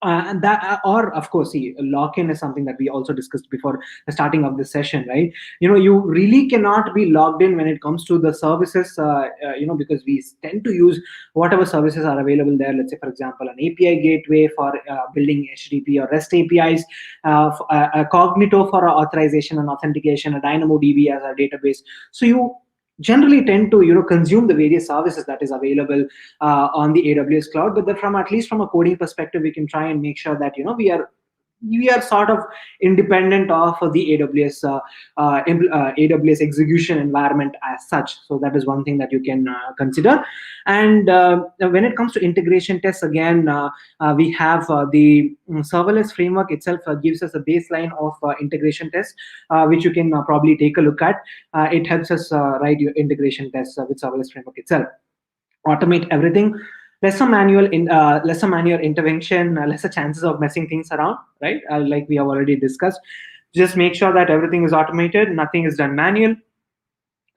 And that, or of course, see, lock-in is something that we also discussed before the starting of this session, right? You really cannot be logged in when it comes to the services, because we tend to use whatever services are available there. Let's say, for example, an API gateway for building HTTP or REST APIs, a Cognito for authorization and authentication, a DynamoDB as our database. So you generally tend to consume the various services that is available on the AWS cloud. But from at least from a coding perspective, we can try and make sure that we are sort of independent of the AWS execution environment as such. So that is one thing that you can consider. And when it comes to integration tests, again, we have the serverless framework itself gives us a baseline of integration tests, which you can probably take a look at. It helps us write your integration tests with serverless framework itself. Automate everything. Lesser manual intervention, lesser chances of messing things around, right? Like we have already discussed. Just make sure that everything is automated, nothing is done manual.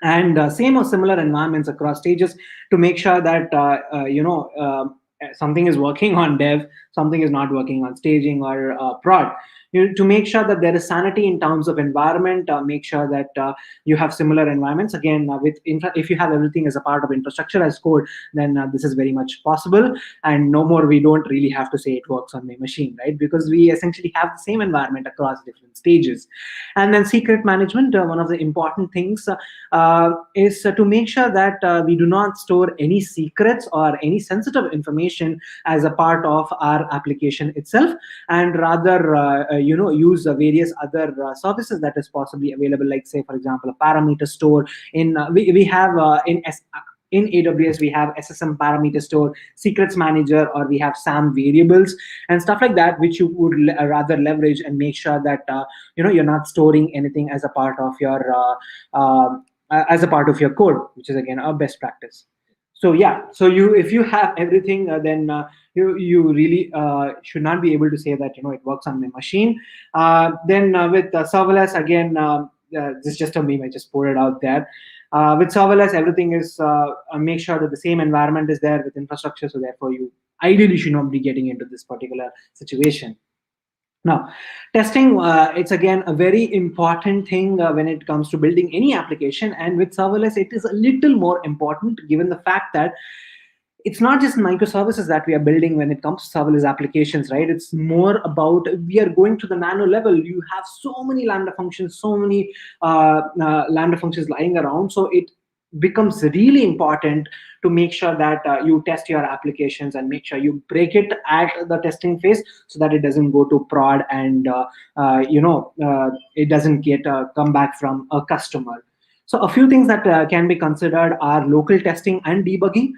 And same or similar environments across stages to make sure that something is working on dev, something is not working on staging or prod. To make sure that there is sanity in terms of environment, make sure that you have similar environments. Again, if you have everything as a part of infrastructure as code, then this is very much possible. And no more, we don't really have to say it works on my machine, right? Because we essentially have the same environment across different stages. And then secret management, one of the important things is to make sure that we do not store any secrets or any sensitive information as a part of our application itself, and rather use various other services that is possibly available, like say for example a parameter store. We have in AWS, we have SSM parameter store, secrets manager, or we have SAM variables and stuff like that, which you would rather leverage and make sure that you're not storing anything as a part of your code, which is again a best practice. So yeah, so if you have everything, then you really should not be able to say that it works on my machine. Then with serverless, again, this is just a meme, I just put it out there. With serverless, everything is make sure that the same environment is there with infrastructure, so therefore you ideally should not be getting into this particular situation. Now, testing, it's again a very important thing when it comes to building any application, and with serverless it is a little more important, given the fact that it's not just microservices that we are building when it comes to serverless applications, right? It's more about, we are going to the nano level. You have so many Lambda functions, so many Lambda functions lying around. So it becomes really important to make sure that you test your applications and make sure you break it at the testing phase, so that it doesn't go to prod and it doesn't get a comeback from a customer. So a few things that can be considered are local testing and debugging.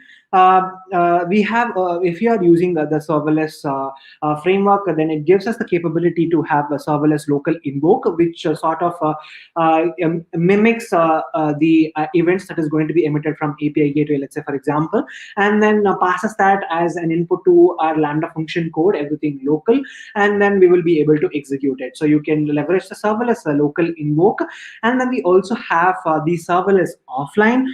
We have, if you are using the serverless framework, then it gives us the capability to have a serverless local invoke, which sort of mimics the events that is going to be emitted from API Gateway, let's say, for example, and then passes that as an input to our Lambda function code, everything local, and then we will be able to execute it. So you can leverage the serverless local invoke. And then we also have the serverless offline,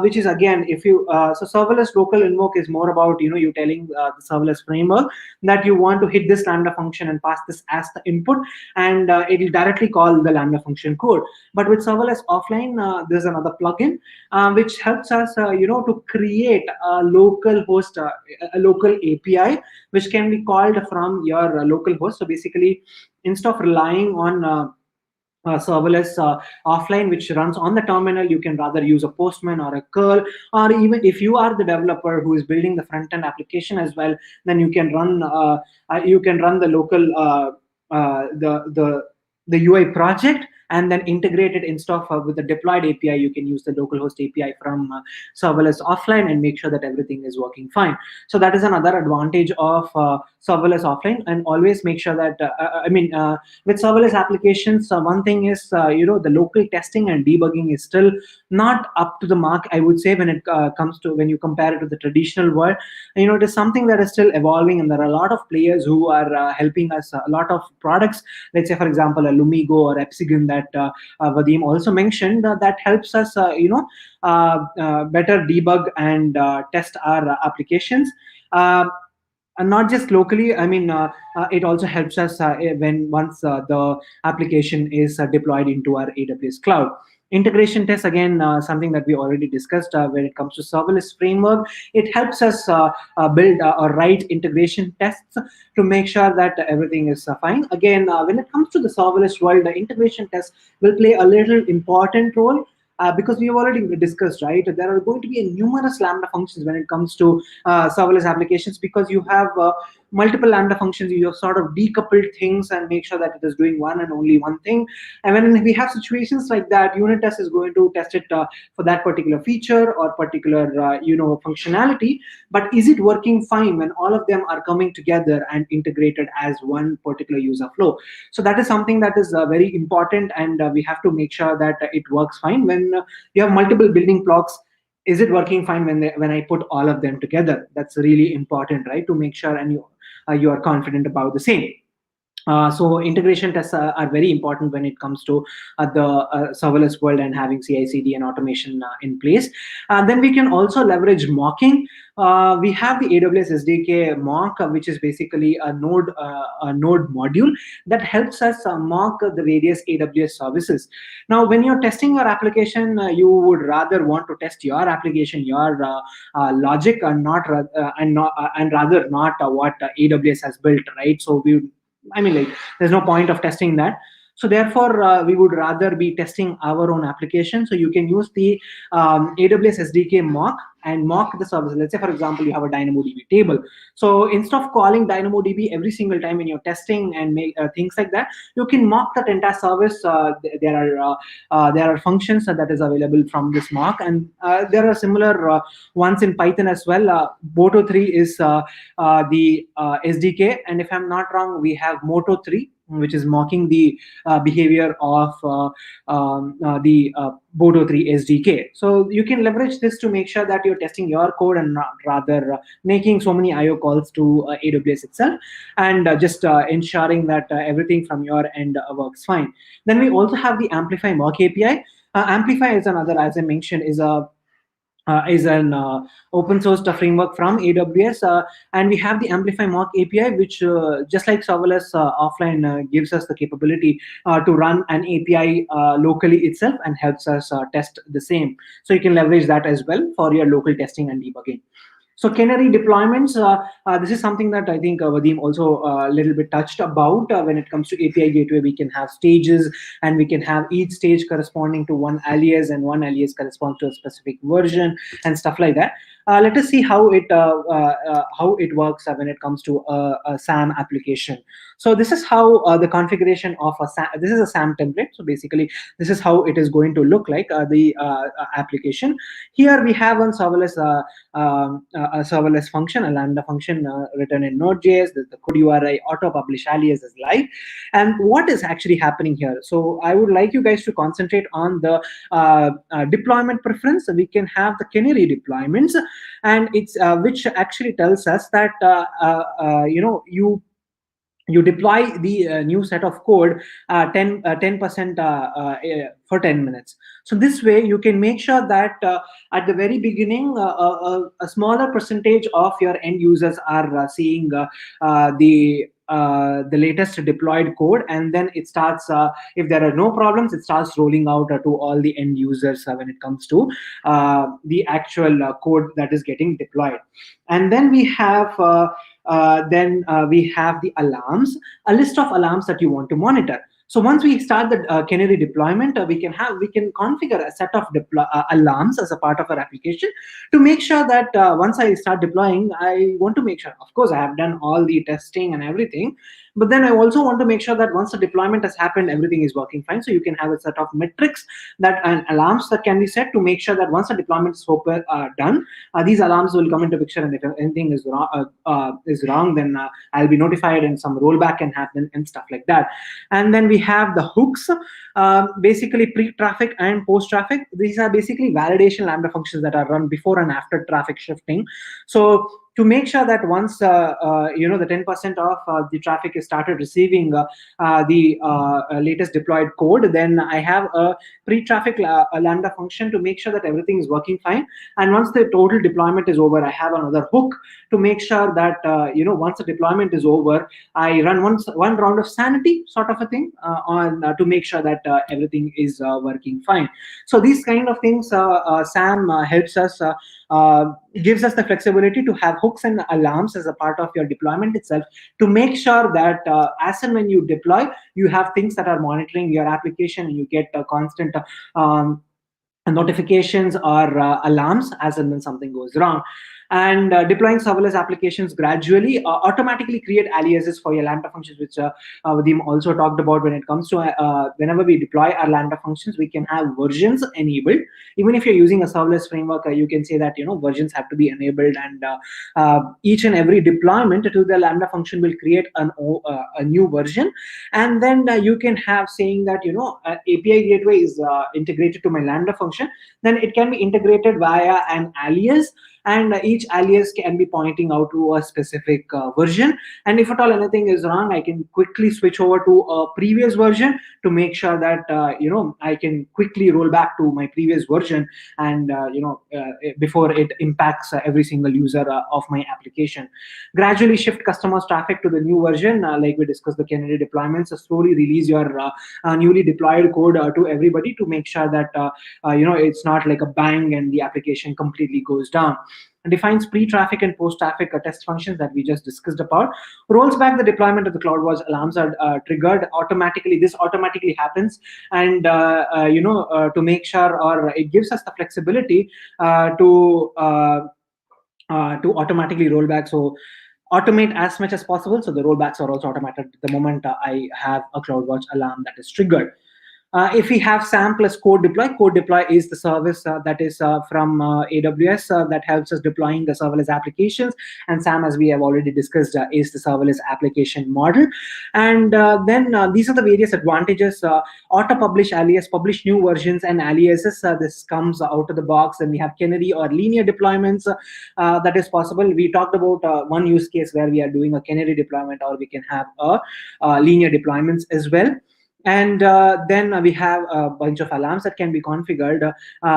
which is again, if you so serverless local invoke is more about you telling the serverless framework that you want to hit this Lambda function and pass this as the input, and it will directly call the Lambda function code. But with serverless offline, there's another plugin which helps us to create a local host, a local API, which can be called from your local host. So basically, instead of relying on serverless offline, which runs on the terminal, you can rather use a Postman or a curl, or even if you are the developer who is building the front end application as well, then you can run the local the UI project, and then integrate it instead of with the deployed API. You can use the localhost API from serverless offline and make sure that everything is working fine. So that is another advantage of serverless offline. And always make sure that with serverless applications, one thing is the local testing and debugging is still not up to the mark, I would say, when it comes to, when you compare it to the traditional world. It is something that is still evolving, and there are a lot of players who are helping us, a lot of products, let's say for example a Lumigo or Epsigon that Vadym also mentioned, that helps us better debug and test our applications. And not just locally, it also helps us once the application is deployed into our AWS cloud. Integration tests, again, something that we already discussed when it comes to serverless framework. It helps us build or write integration tests to make sure that everything is fine. Again, when it comes to the serverless world, the integration tests will play a little important role. Because we have already discussed, right? There are going to be numerous Lambda functions when it comes to serverless applications, because you have multiple Lambda functions. You have sort of decoupled things and make sure that it is doing one and only one thing. And when we have situations like that, unit test is going to test it for that particular feature or particular functionality. But is it working fine when all of them are coming together and integrated as one particular user flow? So that is something that is very important, and we have to make sure that it works fine when you have multiple building blocks. Is it working fine when I put all of them together? That's really important, right? To make sure, and you are confident about the same. So integration tests are very important when it comes to the serverless world and having CI/CD and automation in place. Then we can also leverage mocking. We have the AWS SDK mock, which is basically a node module that helps us mock the various AWS services. Now, when you're testing your application, you would rather want to test your application, your logic, and rather not what AWS has built, right? So like, there's no point of testing that. So therefore, we would rather be testing our own application. So you can use the AWS SDK mock and mock the service. Let's say, for example, you have a DynamoDB table. So instead of calling DynamoDB every single time when you're testing and make things like that, you can mock that entire service. There are functions that is available from this mock, and there are similar ones in Python as well. Boto3 is the SDK, and if I'm not wrong, we have Moto3, which is mocking the behavior of the Boto3 SDK. So you can leverage this to make sure that you're testing your code and not rather making so many IO calls to AWS itself, and just ensuring that everything from your end works fine. Then we also have the Amplify mock API. Amplify is another, as I mentioned, is an open source framework from AWS, and we have the Amplify mock API, which just like serverless offline gives us the capability to run an API locally itself and helps us test the same. So you can leverage that as well for your local testing and debugging. So canary deployments, this is something that I think Vadym also a little bit touched about. When it comes to API gateway, we can have stages, and we can have each stage corresponding to one alias, and one alias corresponds to a specific version and stuff like that. Let us see how it works when it comes to a SAM application. So this is how the configuration of a SAM. This is a SAM template. So basically, this is how it is going to look like the application. Here we have one serverless. A serverless function, a Lambda function written in Node.js. The code URI auto publish alias is live. And what is actually happening here? So I would like you guys to concentrate on the deployment preference. So we can have the canary deployments, and it's which actually tells us that you deploy the new set of code 10% for 10 minutes. So this way you can make sure that at the very beginning a smaller percentage of your end users are seeing the latest deployed code, and then it starts, if there are no problems, it starts rolling out to all the end users when it comes to the actual code that is getting deployed. And then we have we have the alarms, a list of alarms that you want to monitor. So once we start the canary deployment, we can configure a set of alarms as a part of our application to make sure that once I start deploying, I want to make sure, of course, I have done all the testing and everything, but then I also want to make sure that once the deployment has happened, everything is working fine. So you can have a set of metrics and alarms that can be set to make sure that once the deployment is done, these alarms will come into picture, and if anything is wrong, then I'll be notified, and some rollback can happen and stuff like that. And then we have the hooks, basically pre-traffic and post-traffic. These are basically validation Lambda functions that are run before and after traffic shifting. So to make sure that once the 10% of the traffic is started receiving the latest deployed code, then I have a pre-traffic Lambda function to make sure that everything is working fine. And once the total deployment is over, I have another hook to make sure that once the deployment is over, I run one round of sanity sort of a thing to make sure that everything is working fine. So these kind of things, SAM helps us. Gives us the flexibility to have hooks and alarms as a part of your deployment itself, to make sure that as and when you deploy, you have things that are monitoring your application, and you get constant notifications or alarms as and when something goes wrong. And deploying serverless applications gradually automatically create aliases for your Lambda functions, which Vadym also talked about. When it comes to whenever we deploy our Lambda functions, we can have versions enabled. Even if you're using a serverless framework, you can say that versions have to be enabled, and each and every deployment to the Lambda function will create a new version. And then you can have saying that API gateway is integrated to my Lambda function, then it can be integrated via an alias. and each alias can be pointing out to a specific version. And if at all anything is wrong, I can quickly switch over to a previous version to make sure that I can quickly roll back to my previous version, and before it impacts every single user of my application. Gradually shift customers traffic to the new version, like we discussed the canary deployments. So slowly release your newly deployed code to everybody to make sure that it's not like a bang and the application completely goes down. And defines pre-traffic and post-traffic test functions that we just discussed about. Rolls back the deployment of the CloudWatch alarms are triggered automatically. This automatically happens, and to make sure, or it gives us the flexibility to automatically roll back. So automate as much as possible. So the rollbacks are also automated the moment I have a CloudWatch alarm that is triggered. If we have SAM plus code deploy is the service that is from AWS that helps us deploying the serverless applications. And SAM, as we have already discussed, is the serverless application model. And then these are the various advantages. Auto publish alias, publish new versions and aliases. This comes out of the box. And we have canary or linear deployments that is possible. We talked about one use case where we are doing a canary deployment, or we can have a linear deployments as well. And then we have a bunch of alarms that can be configured,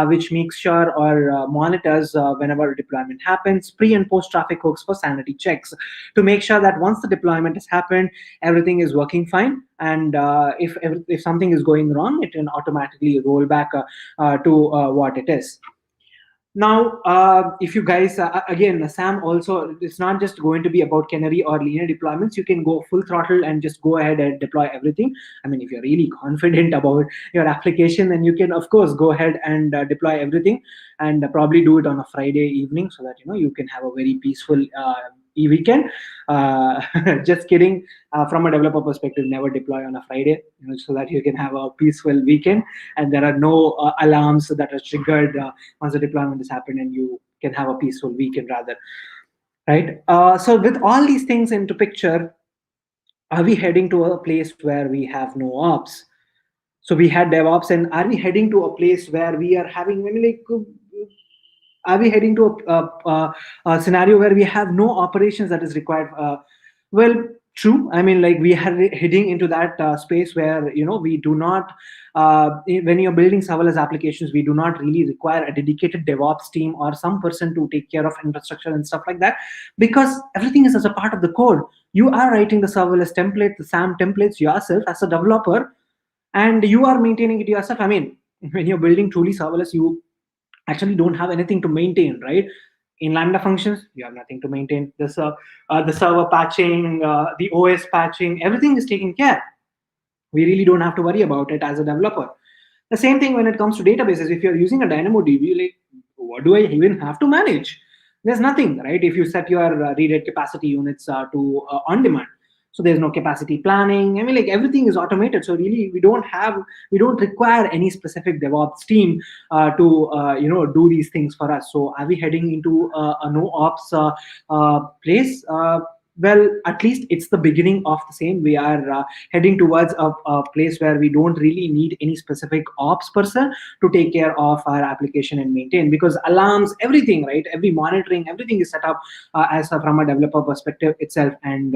which makes sure or monitors whenever a deployment happens, pre and post traffic hooks for sanity checks, to make sure that once the deployment has happened, everything is working fine. And if something is going wrong, it can automatically roll back to what it is. Now, if you guys, again, SAM also, it's not just going to be about canary or linear deployments. You can go full throttle and just go ahead and deploy everything. I mean, if you're really confident about your application, then you can, of course, go ahead and deploy everything, and probably do it on a Friday evening so that, you can have a very peaceful weekend. Just kidding. From a developer perspective, never deploy on a Friday, so that you can have a peaceful weekend, and there are no alarms that are triggered once the deployment has happened, and you can have a peaceful weekend rather. Right. So with all these things into picture, are we heading to a place where we have no ops? So we had DevOps, and are we heading to a place where we are having are we heading to a scenario where we have no operations that is required? Well, true. I mean, like, we are heading into that space where, we do not, when you're building serverless applications, we do not really require a dedicated DevOps team or some person to take care of infrastructure and stuff like that, because everything is as a part of the code. You are writing the serverless template, the SAM templates yourself as a developer, and you are maintaining it yourself. I mean, when you're building truly serverless, you actually don't have anything to maintain, right? In Lambda functions, you have nothing to maintain. The server patching, the OS patching, everything is taken care. We really don't have to worry about it as a developer. The same thing when it comes to databases. If you're using a DynamoDB, like, what do I even have to manage? There's nothing, right? If you set your read capacity units to on-demand, so there's no capacity planning. I mean, like, everything is automated. So really, we don't require any specific DevOps team to do these things for us. So are we heading into a no ops place? Well, at least it's the beginning of the same. We are heading towards a place where we don't really need any specific ops person to take care of our application and maintain, because alarms, everything, right? Every monitoring, everything is set up from a developer perspective itself, and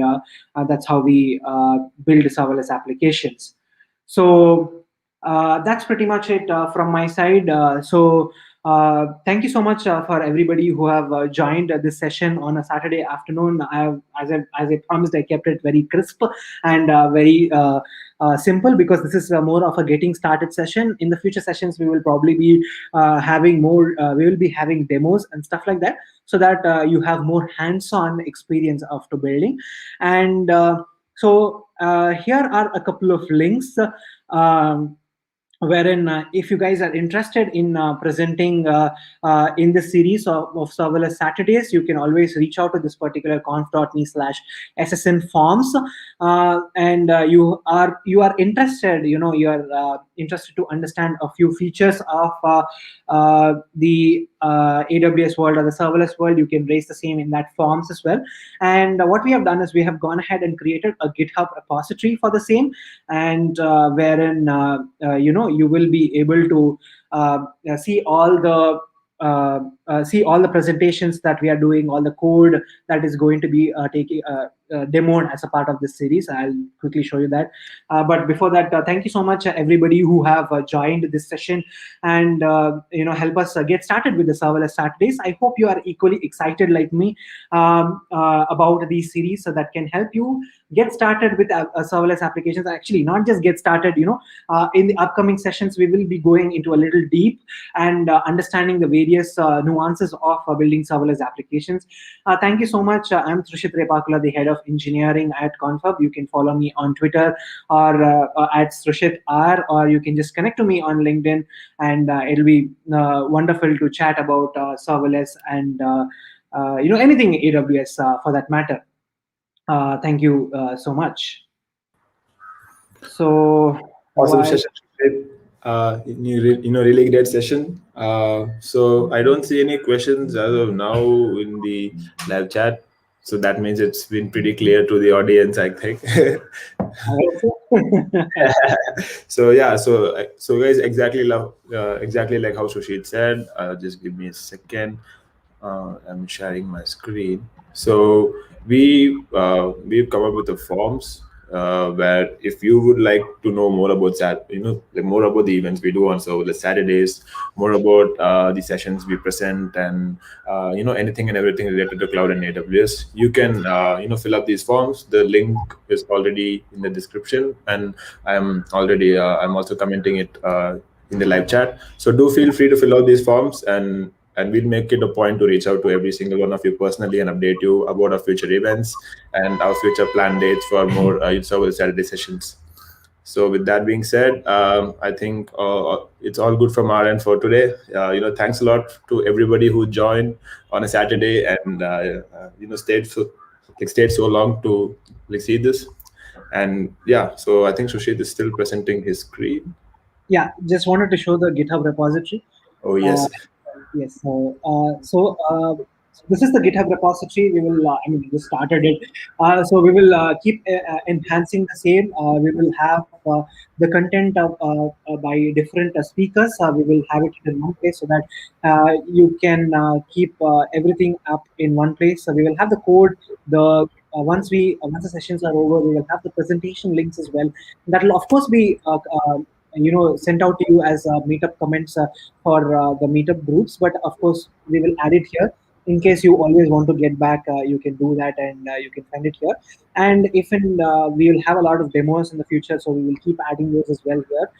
that's how we build serverless applications. So that's pretty much it from my side. Thank you so much for everybody who have joined this session on a Saturday afternoon. As I promised, I kept it very crisp and very simple, because this is more of a getting started session. In the future sessions, we will probably be having more. We will be having demos and stuff like that, so that you have more hands-on experience of building. And so here are a couple of links. Wherein if you guys are interested in presenting in this series of Serverless Saturdays, you can always reach out to this particular conf.me/ssn forms, and you are interested, you're interested to understand a few features of the AWS world or the serverless world. You can raise the same in that forms as well. And what we have done is we have gone ahead and created a GitHub repository for the same, and wherein you will be able to see all the see all the presentations that we are doing, all the code that is going to be taking demoed as a part of this series. I'll quickly show you that. But before that, thank you so much, everybody who have joined this session and help us get started with the Serverless Saturdays. I hope you are equally excited like me about these series, so that can help you get started with serverless applications. Actually, not just get started. In the upcoming sessions, we will be going into a little deep and understanding the various nuances of building serverless applications. Thank you so much. I'm Trishit Repakula, the head of engineering at Confab. You can follow me on Twitter or at Trishit R, or you can just connect to me on LinkedIn, and it'll be wonderful to chat about serverless and anything AWS for that matter. Thank you so much. So awesome session. Really great session. So I don't see any questions as of now in the live chat. So that means it's been pretty clear to the audience, I think. So yeah, so guys, exactly like how Sushit said. Just give me a second. I'm sharing my screen. So we've come up with the forms where if you would like to know more about that, more about the events we do on Serverless Saturdays, more about the sessions we present, and anything and everything related to cloud and AWS, you can fill up these forms. The link is already in the description, and I'm also commenting it in the live chat. So do feel free to fill out these forms, and we'll make it a point to reach out to every single one of you personally and update you about our future events and our future planned dates for more Serverless Saturday sessions. So with that being said, I think it's all good from our end for today. Thanks a lot to everybody who joined on a Saturday and stayed so long to see this. And yeah, so I think Sushit is still presenting his screen. Yeah, just wanted to show the GitHub repository. Oh yes. Yes. So this is the GitHub repository. We will, we started it. So we will keep enhancing the same. We will have the content by different speakers. We will have it in one place so that you can keep everything up in one place. So we will have the code. Once the sessions are over, we will have the presentation links as well. That will of course be sent out to you as meetup comments for the meetup groups, but of course we will add it here in case you always want to get back. You can do that, and you can find it here. And we will have a lot of demos in the future, so we will keep adding those as well here.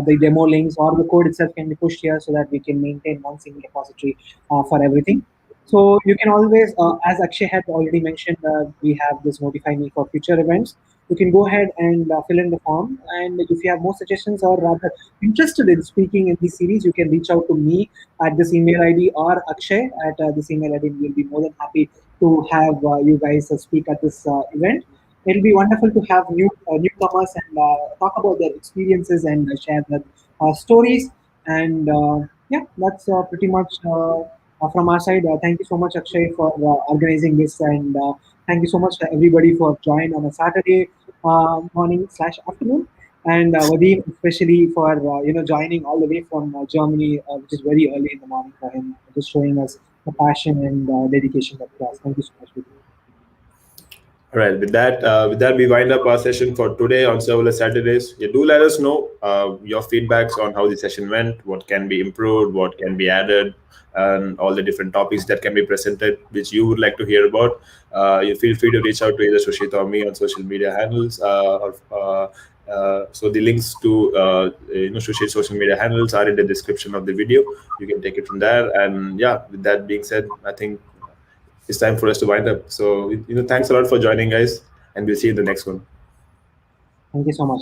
The demo links or the code itself can be pushed here so that we can maintain one single repository for everything. So you can always, as Akshay had already mentioned, we have this notify me for future events. You can go ahead and fill in the form. And if you have more suggestions or rather interested in speaking in this series, you can reach out to me at this email ID or Akshay at this email ID. We'll be more than happy to have you guys speak at this event. It'll be wonderful to have newcomers and talk about their experiences and share their stories. And yeah, that's pretty much from our side. Thank you so much, Akshay, for organizing this, and thank you so much to everybody for joining on a Saturday morning/afternoon, and Vadym especially for joining all the way from Germany, which is very early in the morning for him, just showing us the passion and dedication that he has. Thank you so much, Vadym. All right, with that, we wind up our session for today on Serverless Saturdays. You do let us know your feedbacks on how the session went, what can be improved, what can be added, and all the different topics that can be presented, which you would like to hear about. You feel free to reach out to either Sushit or me on social media handles. So the links to Sushit's social media handles are in the description of the video. You can take it from there. And yeah, with that being said, I think it's time for us to wind up. So thanks a lot for joining, guys, and we'll see you in the next one. Thank you so much.